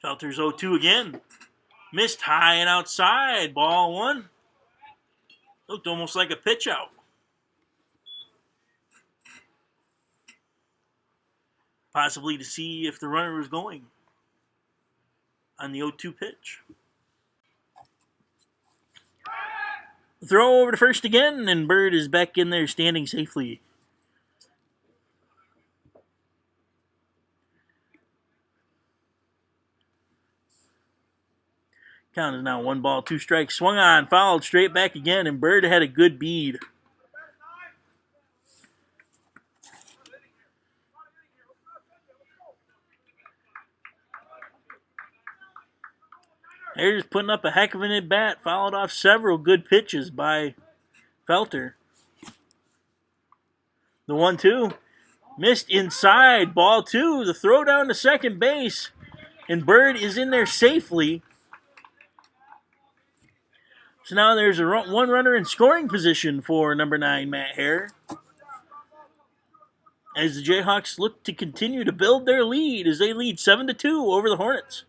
Felter's 0-2 again. Missed high and outside. Ball 1. Looked almost like a pitch out. Possibly to see if the runner was going on the 0-2 pitch. Throw over to first again, and Bird is back in there standing safely. Count is now 1 ball, 2 strikes. Swung on, fouled straight back again, and Bird had a good bead. They're just putting up a heck of an at-bat, followed off several good pitches by Felter. The 1-2 missed inside, ball 2. The throw down to second base, and Bird is in there safely. So now there's a 1 runner in scoring position for number 9, Matt Hare. As the Jayhawks look to continue to build their lead as they lead 7-2 over the Hornets.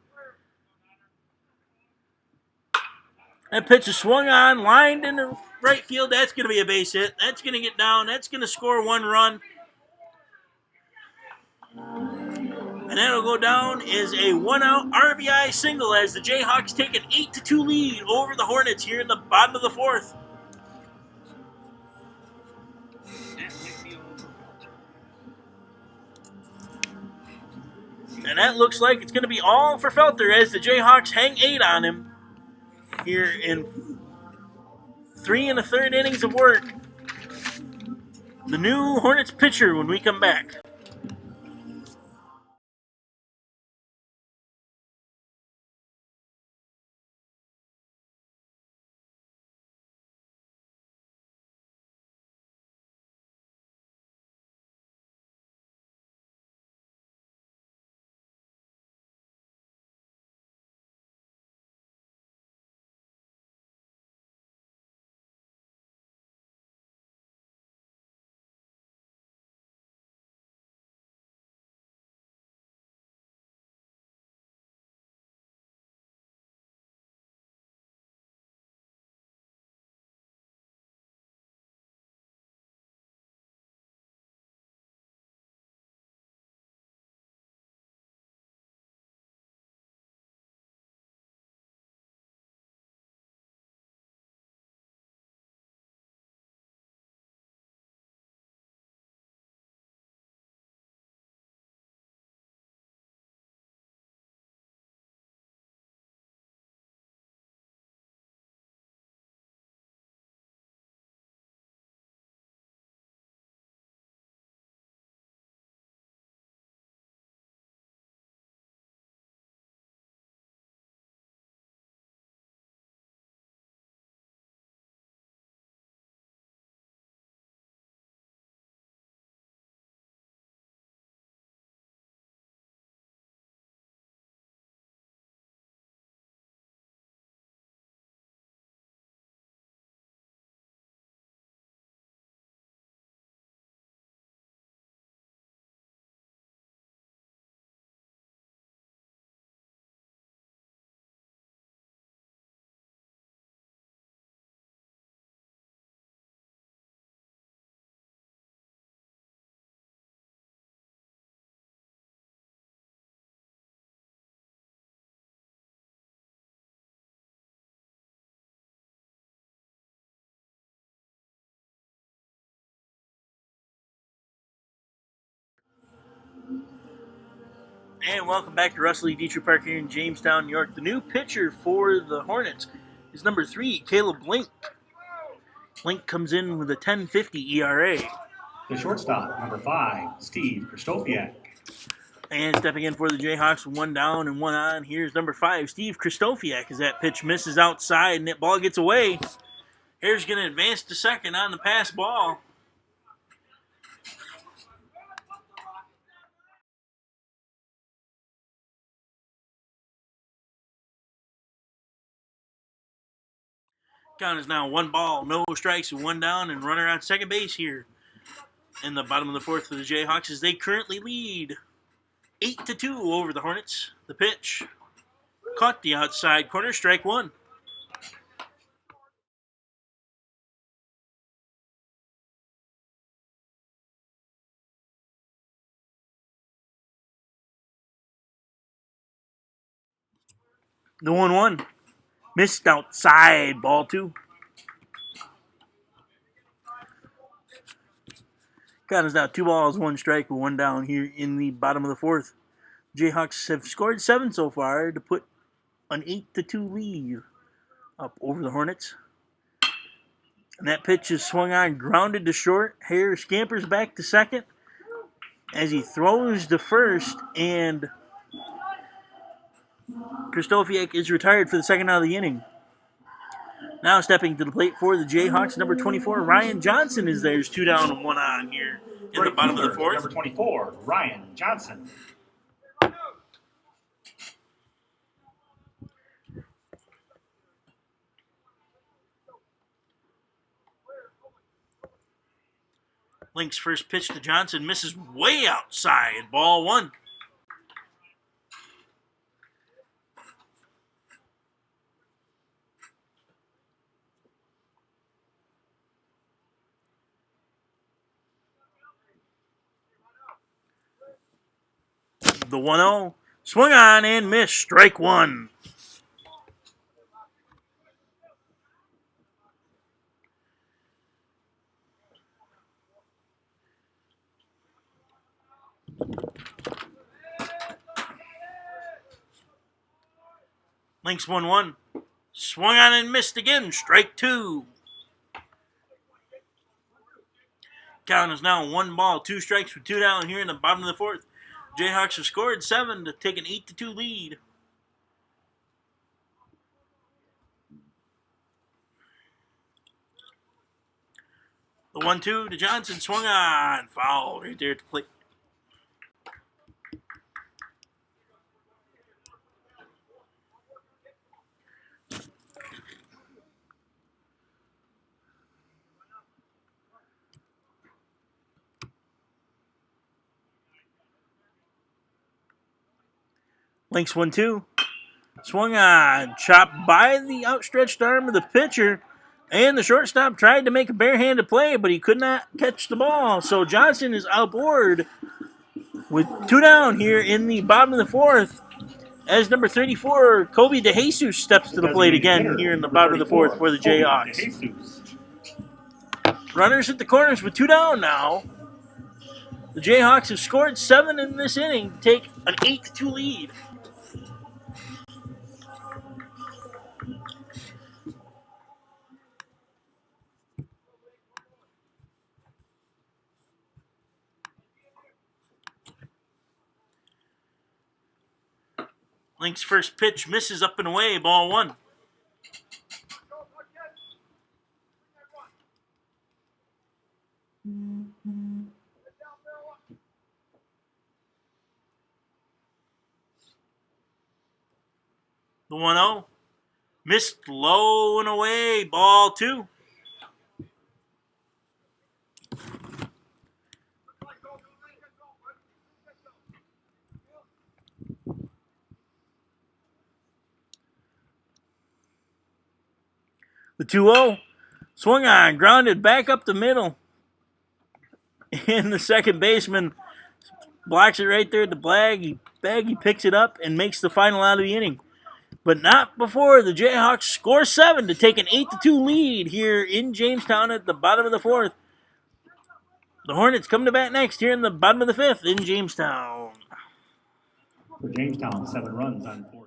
That pitch is swung on, lined into right field. That's going to be a base hit. That's going to get down. That's going to score 1 run. And that'll go down as a 1-out RBI single as the Jayhawks take an 8-2 lead over the Hornets here in the bottom of the 4th. And that looks like it's going to be all for Felter as the Jayhawks hang 8 on him here in 3 1/3 innings of work. The new Hornets pitcher when we come back. And welcome back to Russell E. Dietrich Park here in Jamestown, New York. The new pitcher for the Hornets is number 3, Caleb Link. Link comes in with a 10.50 ERA. The shortstop, number 5, Steve Kristofiak. And stepping in for the Jayhawks, 1 down and 1 on. Here's number 5, Steve Kristofiak, as that pitch misses outside and that ball gets away. Here's going to advance to second on the pass ball. Count is now 1 ball, no strikes, 1 down, and runner on second base here in the bottom of the 4th for the Jayhawks as they currently lead 8-2 over the Hornets. The pitch caught the outside corner, strike 1. The 1-1 missed outside, ball 2. Count is now 2 balls, 1 strike, with 1 down here in the bottom of the 4th. Jayhawks have scored 7 so far to put an 8-2 lead up over the Hornets. And that pitch is swung on, grounded to short. Hare scampers back to second as he throws to first, and Kristofiak is retired for the second out of the inning. Now stepping to the plate for the Jayhawks, number 24, Ryan Johnson is there. There's 2 down and 1 on here in the bottom of the 4th. Number 24, Ryan Johnson. Link's first pitch to Johnson misses way outside, ball 1. The 1-0 swung on and missed, strike 1. Links 1-1. Swung on and missed again. Strike 2. Count is now 1 ball, 2 strikes with 2 down here in the bottom of the 4th. Jayhawks have scored 7 to take an 8-2 lead. The 1-2 to Johnson, swung on, foul right there at the plate. Links 1-2. Swung on, chopped by the outstretched arm of the pitcher, and the shortstop tried to make a barehanded play, but he could not catch the ball. So Johnson is outboard with 2 down here in the bottom of the 4th. As number 34, Kobe DeJesus steps to the plate again here in the bottom of the 4th for the Jayhawks. Runners at the corners with 2 down now. The Jayhawks have scored 7 in this inning to take an 8-2 lead. Link's first pitch misses up and away, ball 1. The 1-0. Missed low and away, ball 2. The 2-0. Swung on, grounded back up the middle. And the second baseman blocks it right there at the bag. He picks it up and makes the final out of the inning. But not before the Jayhawks score 7 to take an 8-2 lead here in Jamestown at the bottom of the 4th. The Hornets come to bat next here in the bottom of the 5th in Jamestown. For Jamestown, 7 runs on 4.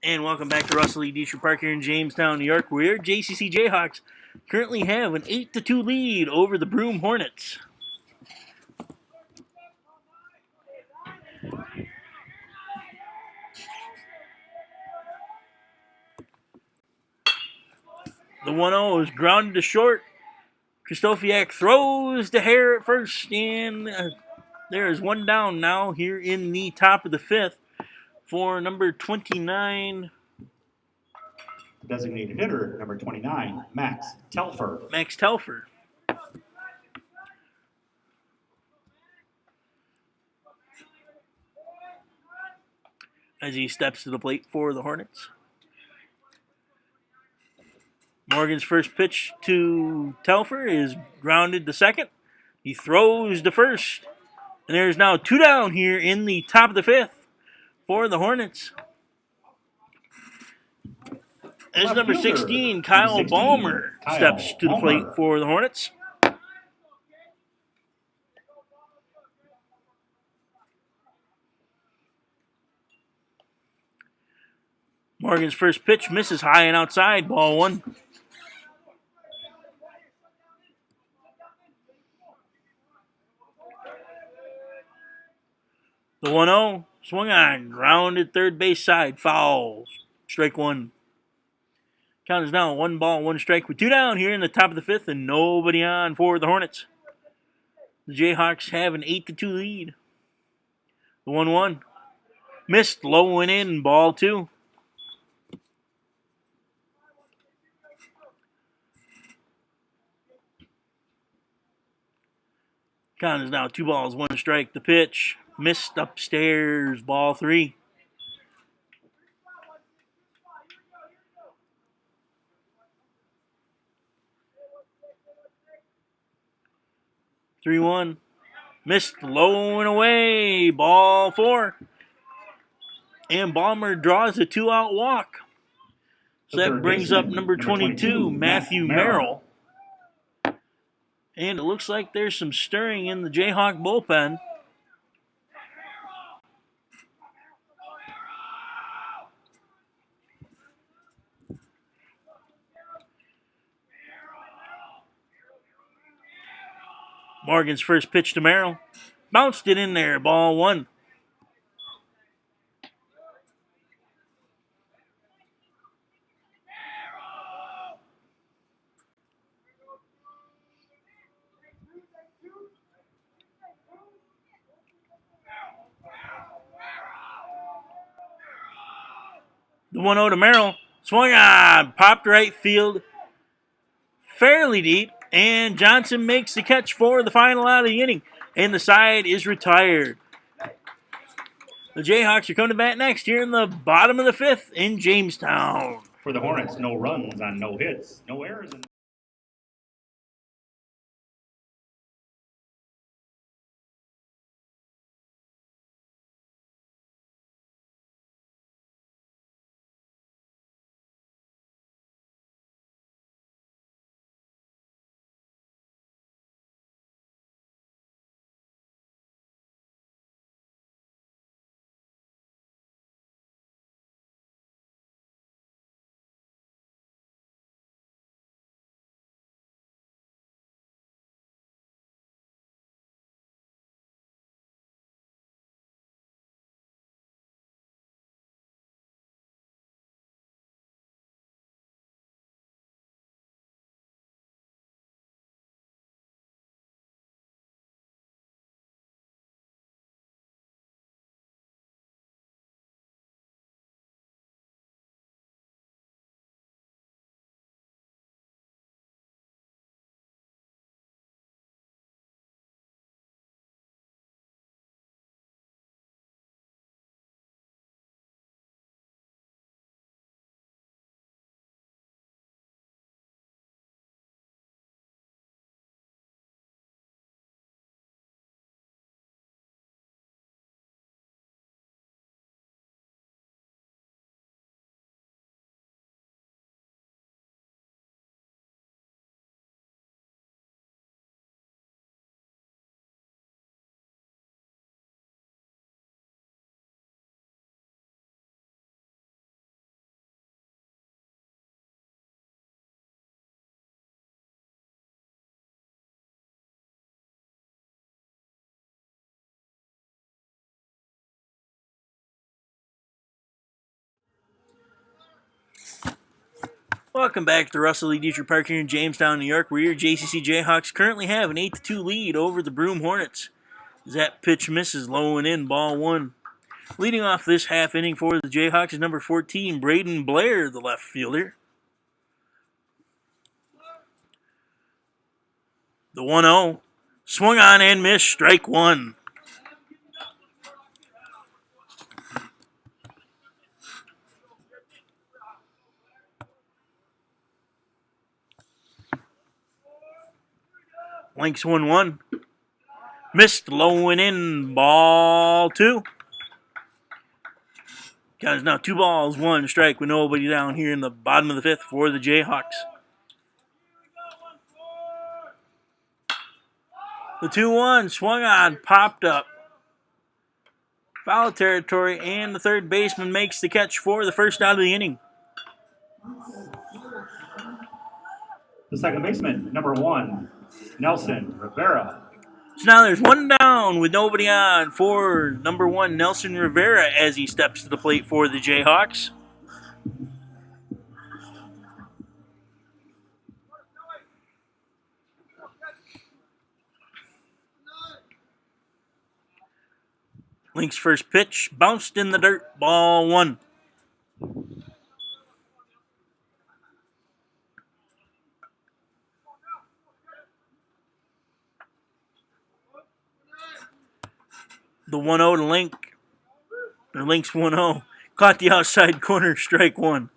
And welcome back to Russell E. Deisher Park here in Jamestown, New York, where JCC Jayhawks currently have an 8-2 lead over the Broome Hornets. The 1-0 is grounded to short. Krzysztofiak throws to Hare at first, and there is 1 down now here in the top of the 5th for number 29. Designated hitter, number 29, Max Telfer. Max Telfer. As he steps to the plate for the Hornets. Morgan's first pitch to Telfer is grounded to second. He throws to first. And there's now 2 down here in the top of the 5th for the Hornets. As Left number fielder, 16, Kyle 16, Ballmer, Kyle steps to the plate Ballmer. for the Hornets. Morgan's first pitch misses high and outside, ball 1. The 1-0, swung on, grounded third base side, fouls, strike 1. Count is now 1 ball, 1 strike with 2 down here in the top of the 5th and nobody on for the Hornets. The Jayhawks have an 8-2 lead. The 1-1, missed, low and in, ball 2. Count is now 2 balls, 1 strike. The pitch missed upstairs, ball 3. Three-one, missed, low and away, ball 4. And Ballmer draws a 2-out walk. So that brings up number 22, Matthew Merrill. And it looks like there's some stirring in the Jayhawk bullpen. Morgan's first pitch to Merrill. Bounced it in there, ball 1. The 1-0 to Merrill. Swung on, popped right field, fairly deep, and Johnson makes the catch for the final out of the inning. And the side is retired. The Jayhawks are coming to bat next here in the bottom of the 5th in Jamestown. For the Hornets, no runs on no hits, no errors. Welcome back to Russell Lee Dietrich Park here in Jamestown, New York, where your JCC Jayhawks currently have an 8-2 lead over the Broome Hornets. As that pitch misses, low and in, ball 1. Leading off this half inning for the Jayhawks is number 14, Braden Blair, the left fielder. The 1-0, swung on and missed, strike 1. Links 1-1. Missed, low and in, ball 2. Count is now 2 balls, 1 strike with nobody down here in the bottom of the 5th for the JAYHAKS. The 2-1 swung on, popped up. Foul territory, and the third baseman makes the catch for the first out of the inning. The second baseman, number 1, Nelson Rivera. So now there's 1 down with nobody on for number 1, Nelson Rivera, as he steps to the plate for the JAYHAKS. Link's first pitch bounced in the dirt, ball 1. The 1-0 to Link. Or Link's 1-0. Caught the outside corner, strike 1.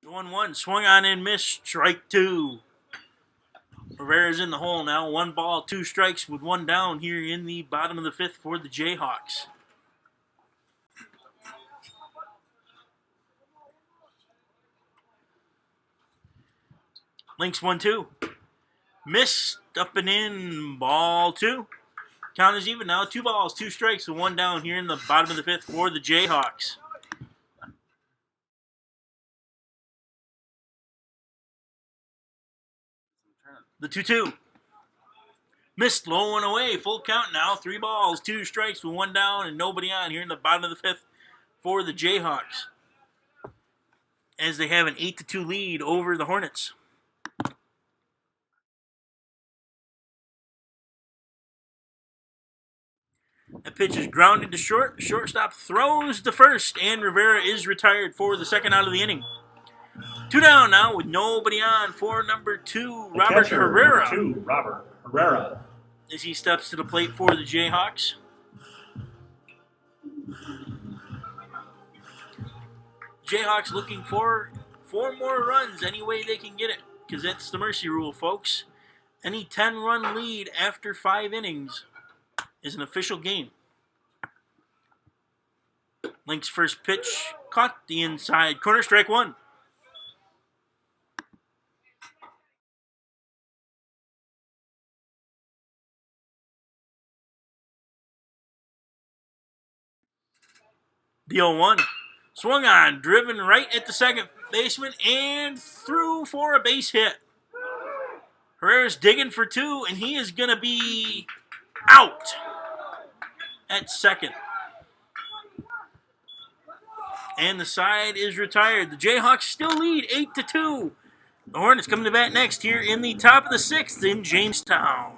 The 1-1 swung on and missed, strike 2. Rivera's in the hole now. 1 ball, 2 strikes with 1 down here in the bottom of the 5th for the JAYHAKS. Links 1-2. Missed, up and in, ball 2. Count is even now. 2 balls, 2 strikes with 1 down here in the bottom of the 5th for the JAYHAKS. The 2-2. Missed, low and away. Full count now. 3 balls, 2 strikes with 1 down and nobody on here in the bottom of the 5th for the JAYHAKS, as they have an 8-2 lead over the Hornets. That pitch is grounded to short. The shortstop throws to first, and Rivera is retired for the second out of the inning. 2 down now with nobody on for number 2, Robert Herrera. Number 2, Robert Herrera. As he steps to the plate for the JAYHAKS. JAYHAKS looking for 4 more runs any way they can get it, because that's the mercy rule, folks. Any 10-run lead after 5 innings is an official game. Link's first pitch caught the inside corner, strike 1. The 0-1 swung on, driven right at the second baseman, and threw for a base hit. Herrera's digging for 2, and he is going to be out at second. And the side is retired. The JAYHAKS still lead 8-2. The Hornets coming to bat next here in the top of the 6th in Jamestown.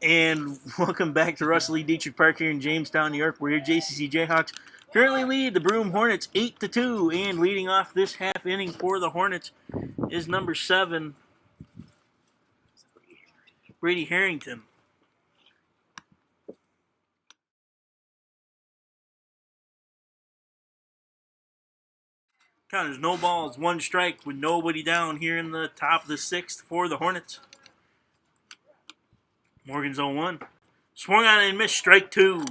And welcome back to Russell E. Dietrich Park here in Jamestown, New York, where your JCC JAYHAKS currently lead the Broome Hornets 8-2. And leading off this half inning for the Hornets is number 7, Brady Harrington. Count is no balls, 1 strike with nobody down here in the top of the 6th for the Hornets. Morgan's 0-1. Swung on and missed, strike 2.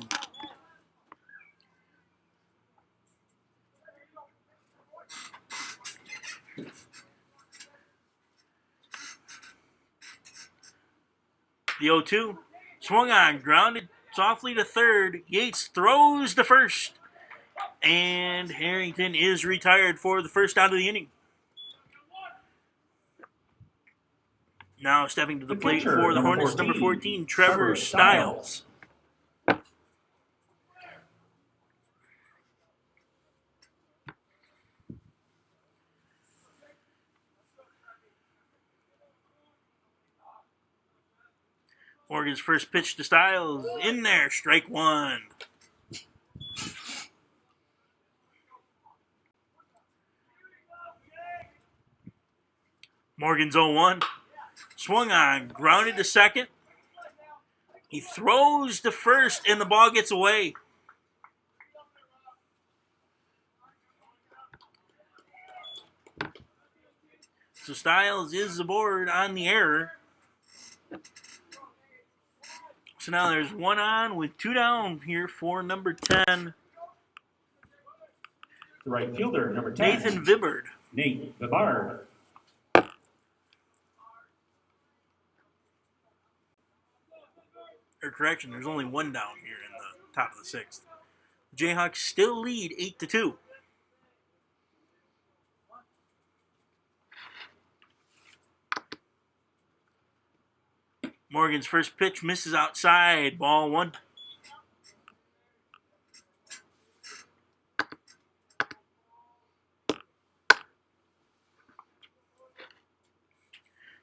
The 0-2. Swung on, grounded softly to third. Yates throws to first. And Harrington is retired for the first out of the inning. Now stepping to the plate catcher, for the number Hornets, 14, number 14, Trevor Stiles. Morgan's first pitch to Stiles. In there, strike 1. Morgan's 0-1. Swung on, grounded to second. He throws to first, and the ball gets away. So Stiles is aboard on the error. So now there's 1 on with 2 down here for number 10. The right fielder, number 10. Nathan Vibbard. Nate Vibard. Or correction, there's only 1 down here in the top of the 6th. The JAYHAKS still lead 8-2. Morgan's first pitch misses outside, ball 1.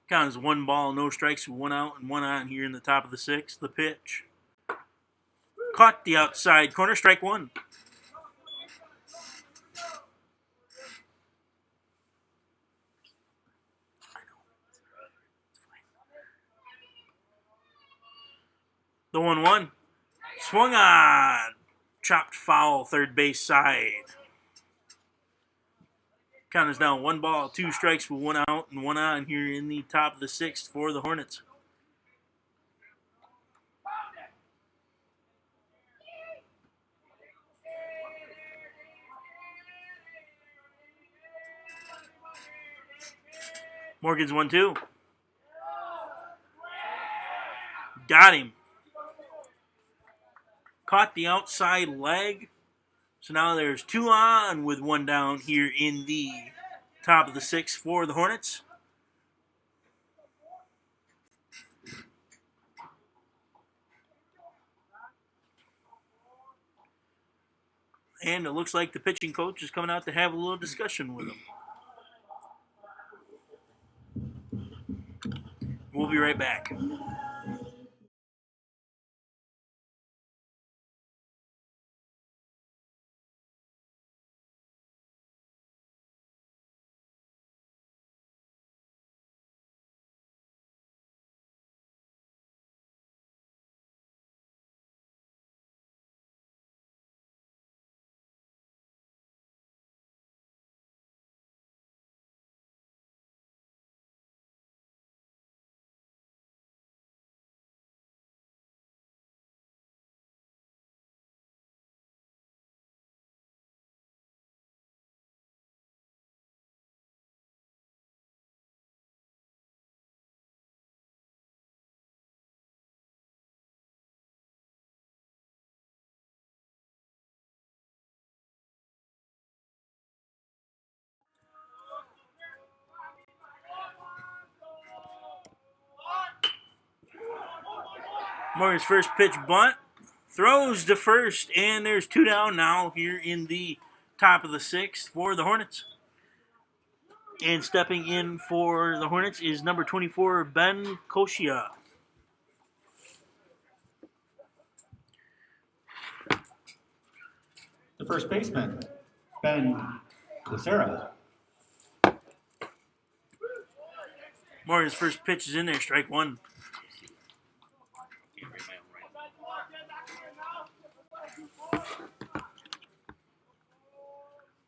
Count is 1 ball, no strikes, 1 out and 1 on here in the top of the 6th. The pitch. Caught the outside corner, strike 1. The 1-1. Swung on. Chopped foul, third base side. Count is now 1 ball, 2 strikes with 1 out and 1 on here in the top of the 6th for the Hornets. Morgan's 1-2. Got him. Caught the outside leg. So now there's 2 on with 1 down here in the top of the 6th for the Hornets. And it looks like the pitching coach is coming out to have a little discussion with them. We'll be right back. Morgan's first pitch bunt. Throws to first, and there's 2 down now here in the top of the 6th for the Hornets. And stepping in for the Hornets is number 24, Ben Koshia. The first baseman, Ben Lucera. Morgan's first pitch is in there, strike one. Can't read my own writing.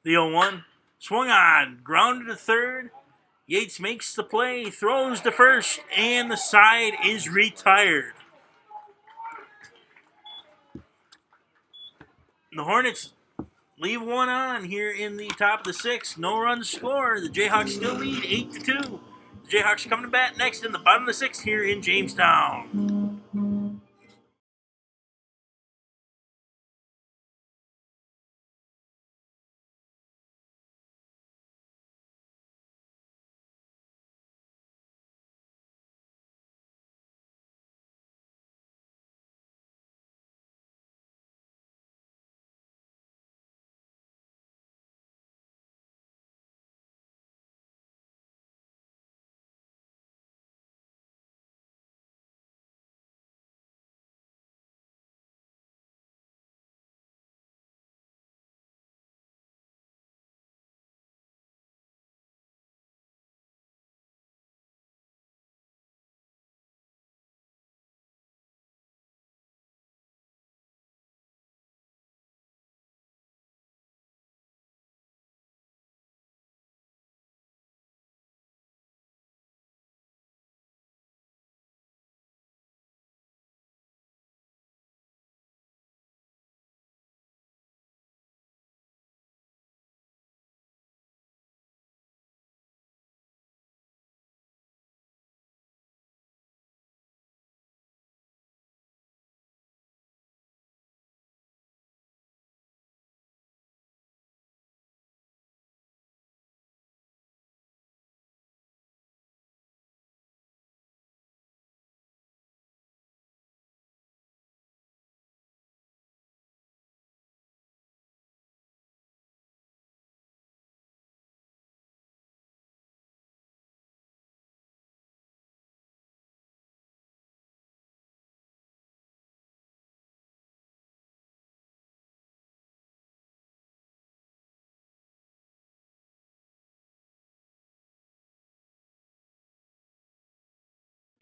The 0-1. Swung on. Grounded to third. Yates makes the play. Throws to first. And the side is retired. The Hornets leave one on here in the top of the sixth. No runs scored. The Jayhawks still lead 8-2. The Jayhawks coming to bat next in the bottom of the sixth here in Jamestown.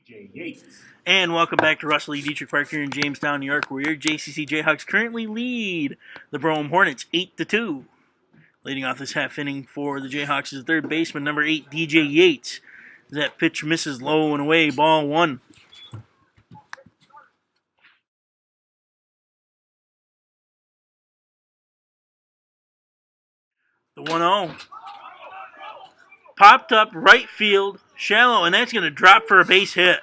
J. Yates. And welcome back to Russell E. Dietrich Park here in Jamestown, New York, where your JCC Jayhawks currently lead the Broome Hornets 8-2. Leading off this half inning for the Jayhawks is third baseman, number 8, DJ Yates. That pitch misses low and away, ball one. The 1-0. Popped up right field, shallow, and that's going to drop for a base hit.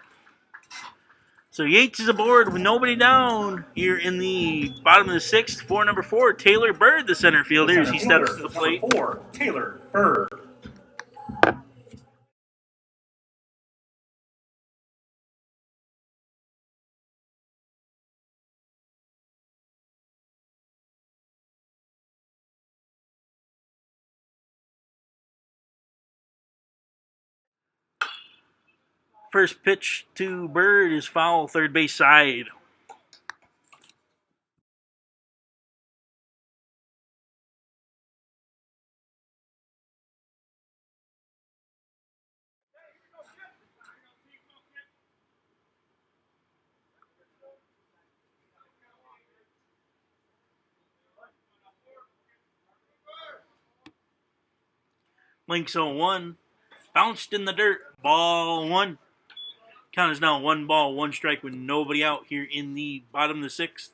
So Yates is aboard with nobody down here in the bottom of the sixth for number 4, Taylor Bird, the center fielder, as he steps to the plate. Number 4, Taylor Bird. First pitch to Bird is foul, third base side. Links 0-1. Bounced in the dirt. Ball one. Count is now 1 ball, 1 strike with nobody out here in the bottom of the sixth.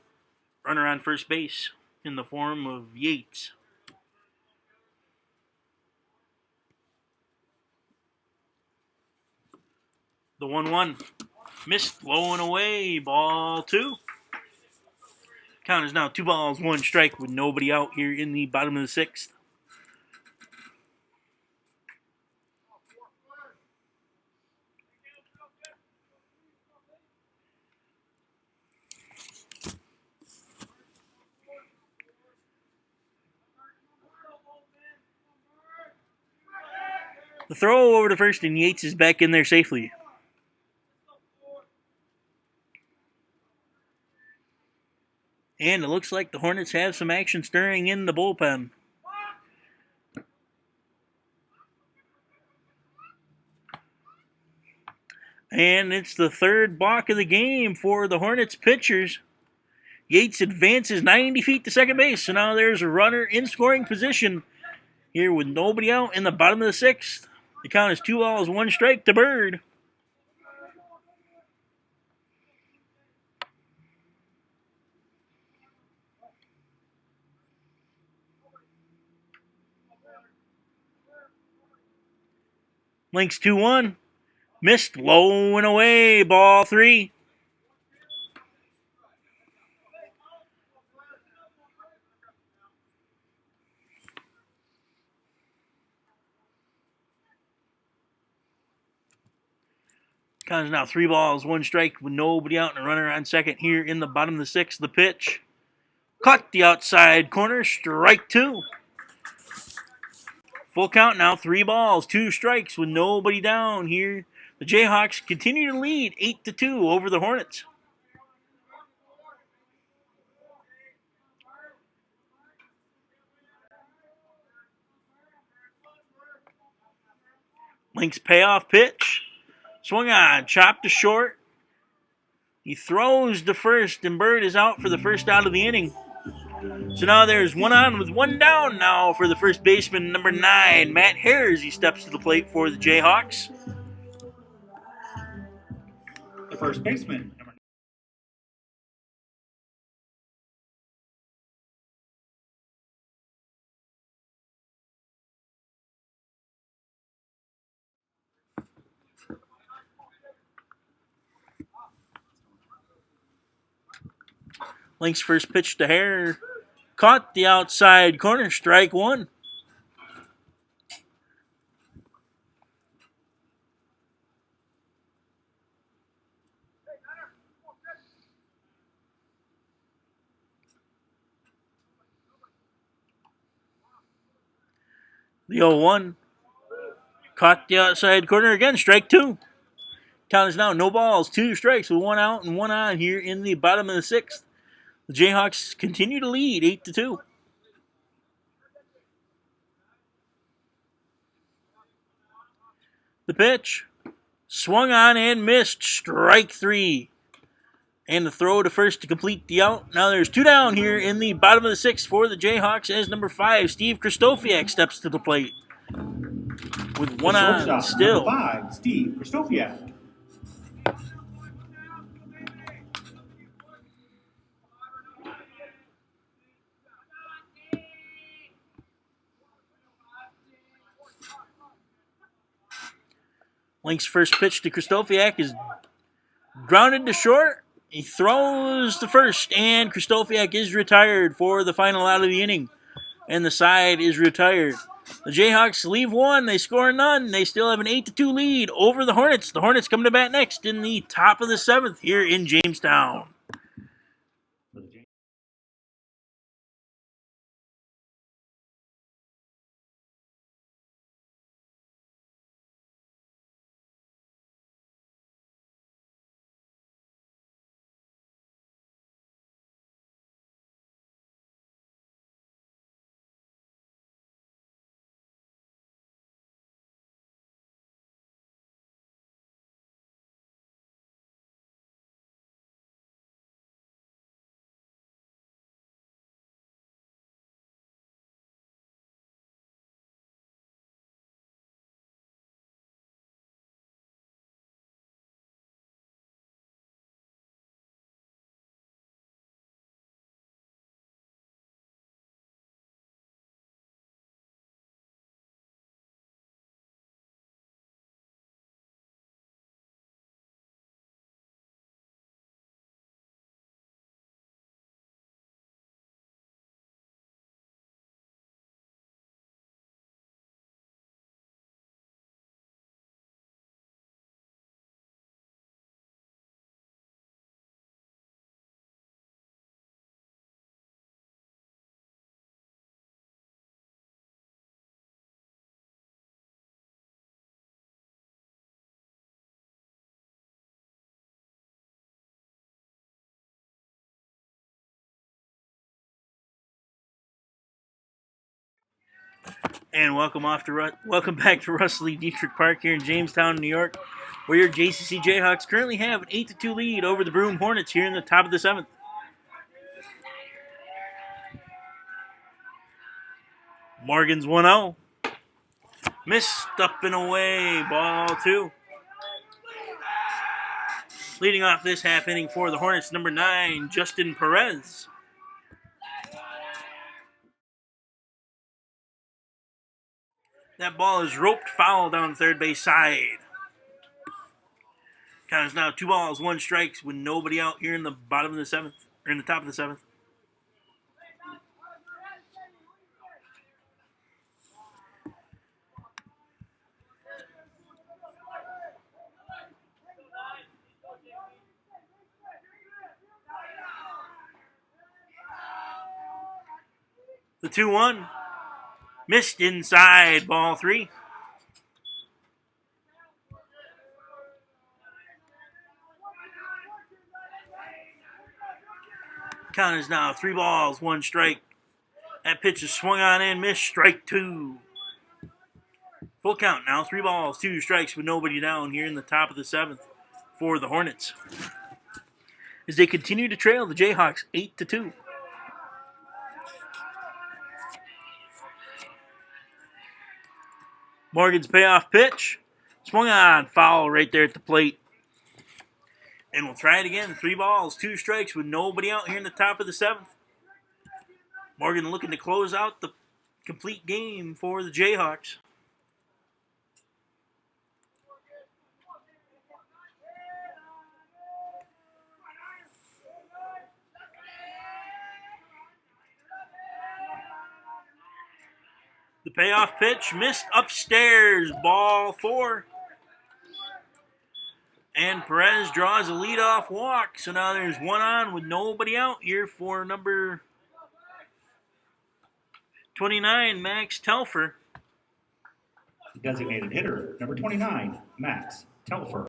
Runner on first base in the form of Yates. The 1-1. Missed, low and away. Ball 2. Count is now 2 balls, 1 strike with nobody out here in the bottom of the sixth. The throw over to first, and Yates is back in there safely. And it looks like the Hornets have some action stirring in the bullpen. And it's the third balk of the game for the Hornets pitchers. Yates advances 90 feet to second base. So now there's a runner in scoring position here with nobody out in the bottom of the sixth. The count is 2 balls, 1 strike to Bird. Links 2-1. Missed low and away. Ball 3. Count is now 3 balls, 1 strike with nobody out and a runner on second here in the bottom of the sixth. The pitch. Caught the outside corner. Strike 2. Full count now, 3 balls, 2 strikes with nobody down here. The Jayhawks continue to lead 8-2 over the Hornets. Link's payoff pitch. Swung on, chopped to short. He throws to first, and Bird is out for the first out of the inning. So now there's 1 on with 1 down now for the first baseman, number 9, Matt Hares. He steps to the plate for the Jayhawks. The first baseman, number Link's first pitch to Hare. Caught the outside corner. Strike 1. The 0-1. Caught the outside corner again. Strike 2. Count is now no balls, 2 strikes with 1 out and 1 on here in the bottom of the sixth. The Jayhawks continue to lead 8-2. The pitch. Swung on and missed. Strike 3. And the throw to first to complete the out. Now there's 2 down here in the bottom of the sixth for the Jayhawks as number 5, Steve Kristofiak, steps to the plate. With 1 on still. Number 5, Steve Kristofiak. Link's first pitch to Kristofiak is grounded to short. He throws to first, and Kristofiak is retired for the final out of the inning. And the side is retired. The Jayhawks leave 1. They score none. They still have an 8-2 lead over the Hornets. The Hornets come to bat next in the top of the 7th here in Jamestown. And welcome back to Russell Lee Dietrich Park here in Jamestown, New York, where your JCC JAYHAKS currently have an 8-2 lead over the Broome Hornets here in the top of the 7th. Morgan's 1-0. Missed up and away, ball 2. Leading off this half inning for the Hornets, number 9, Justin Perez. That ball is roped foul down the third base side. Count is now 2 balls, 1 strikes with nobody out here in the bottom of the 7th, or in the top of the 7th. The 2-1. Missed inside, ball 3. Count is now 3 balls, 1 strike. That pitch is swung on and missed, strike 2. Full count now, 3 balls, 2 strikes with nobody down here in the top of the 7th for the Hornets, as they continue to trail the JAYHAKS 8-2. Morgan's payoff pitch. Swung on, foul right there at the plate. And we'll try it again. 3 balls, 2 strikes with nobody out here in the top of the 7th. Morgan looking to close out the complete game for the JAYHAKS. The payoff pitch missed upstairs, ball 4. And Perez draws a leadoff walk. So now there's 1 on with nobody out here for number 29, Max Telfer. Designated hitter, number 29, Max Telfer.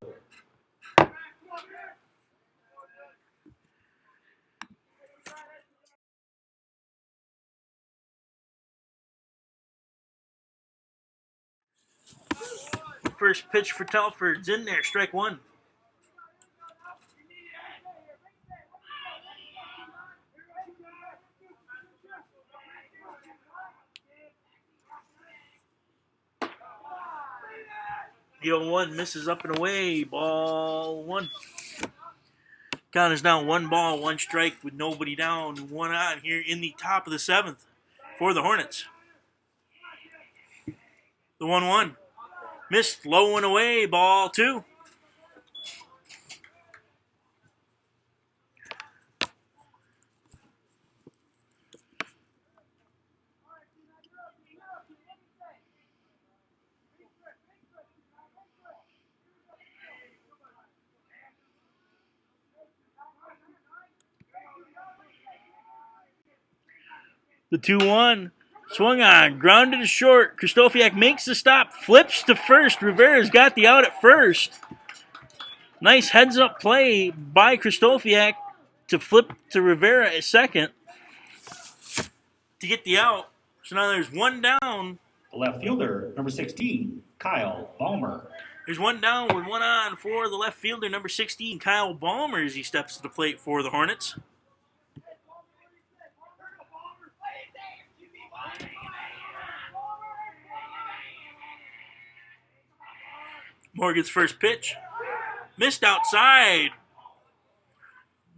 First pitch for Telfer. It's in there, strike 1. The 0-1 misses up and away, ball 1. Count is now 1 ball, 1 strike with nobody down, 1 on here in the top of the 7th for the Hornets. The 1-1 missed low and away, ball 2. The 2-1 swung on, grounded to short. Krzysztofiak makes the stop, flips to first. Rivera's got the out at first. Nice heads-up play by Krzysztofiak to flip to Rivera at second to get the out. So now there's 1 down. The left fielder, number 16, Kyle Ballmer. There's 1 down with 1 on for the left fielder, number 16, Kyle Ballmer, as he steps to the plate for the Hornets. Morgan's first pitch. Missed outside.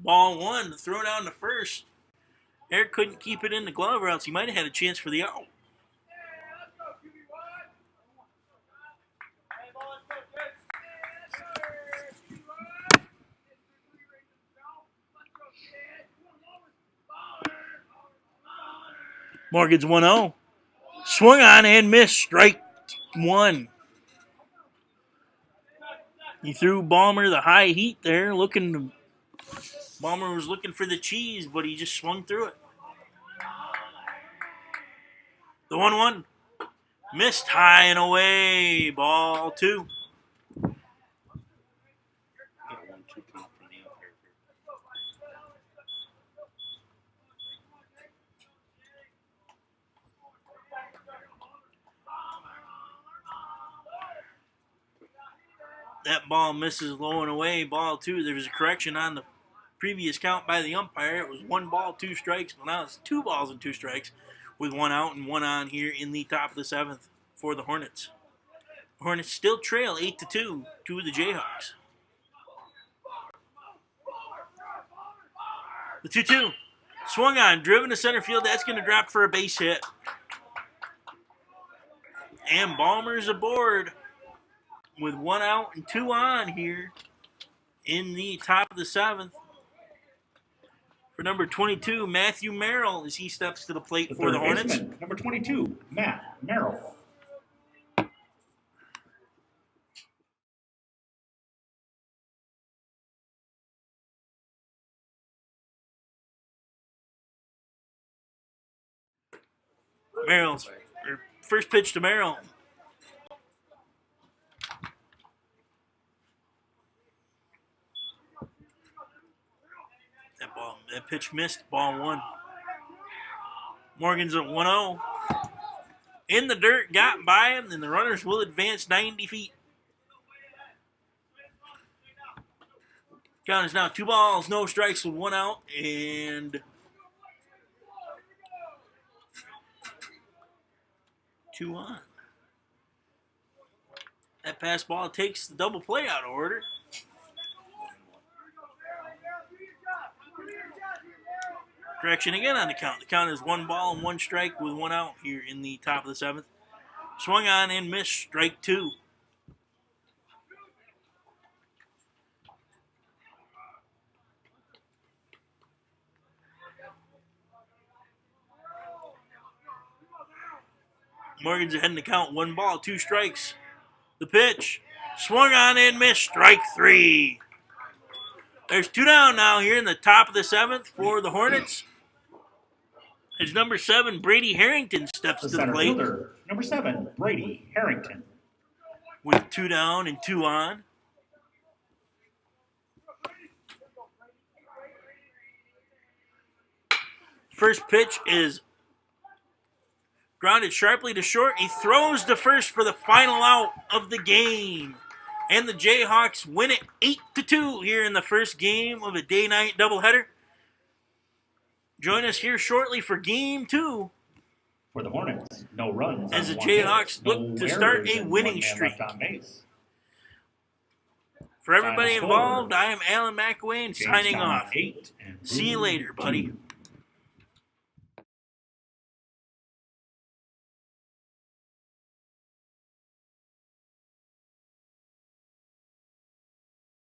Ball 1. Throw down to first. Eric couldn't keep it in the glove, or else he might have had a chance for the out. Morgan's 1-0. Swung on and missed. Strike 1. He threw Ballmer the high heat there. Ballmer was looking for the cheese, but he just swung through it. The 1-1 missed high and away. Ball 2. Got 1-2 count from the umpire. That ball misses low and away. Ball 2. There was a correction on the previous count by the umpire. It was 1 ball, 2 strikes. Well, now it's 2 balls and 2 strikes with 1 out and 1 on here in the top of the 7th for the Hornets. The Hornets still trail 8-2 to the Jayhawks. The 2-2. Swung on, driven to center field. That's going to drop for a base hit. And Ballmer's aboard with 1 out and 2 on here in the top of the 7th. For number 22, Matthew Merrill, as he steps to the plate for the Hornets. Baseman, number 22, Matt Merrill. Merrill's first pitch to Merrill. That pitch missed. Ball 1. Morgan's at 1-0. In the dirt, got by him, and the runners will advance 90 feet. Count is now 2 balls, no strikes with 1 out, and 2 on. That pass ball takes the double play out of order. Correction again on the count. The count is 1 ball and 1 strike with 1 out here in the top of the 7th. Swung on and missed, strike 2. Morgan's ahead in the count. 1 ball, 2 strikes. The pitch. Swung on and missed, strike 3. There's 2 down now here in the top of the 7th for the Hornets. As number 7, Brady Harrington, steps to the plate. Fielder, number 7, Brady Harrington. With 2 down and 2 on. First pitch is grounded sharply to short. He throws to first for the final out of the game. And the Jayhawks win it 8-2 here in the first game of a day-night doubleheader. Join us here shortly for Game 2. For the Hornets, no runs. As the Jayhawks look to start a winning streak. For everybody involved, I am Alan McElwain signing off. See you later, buddy.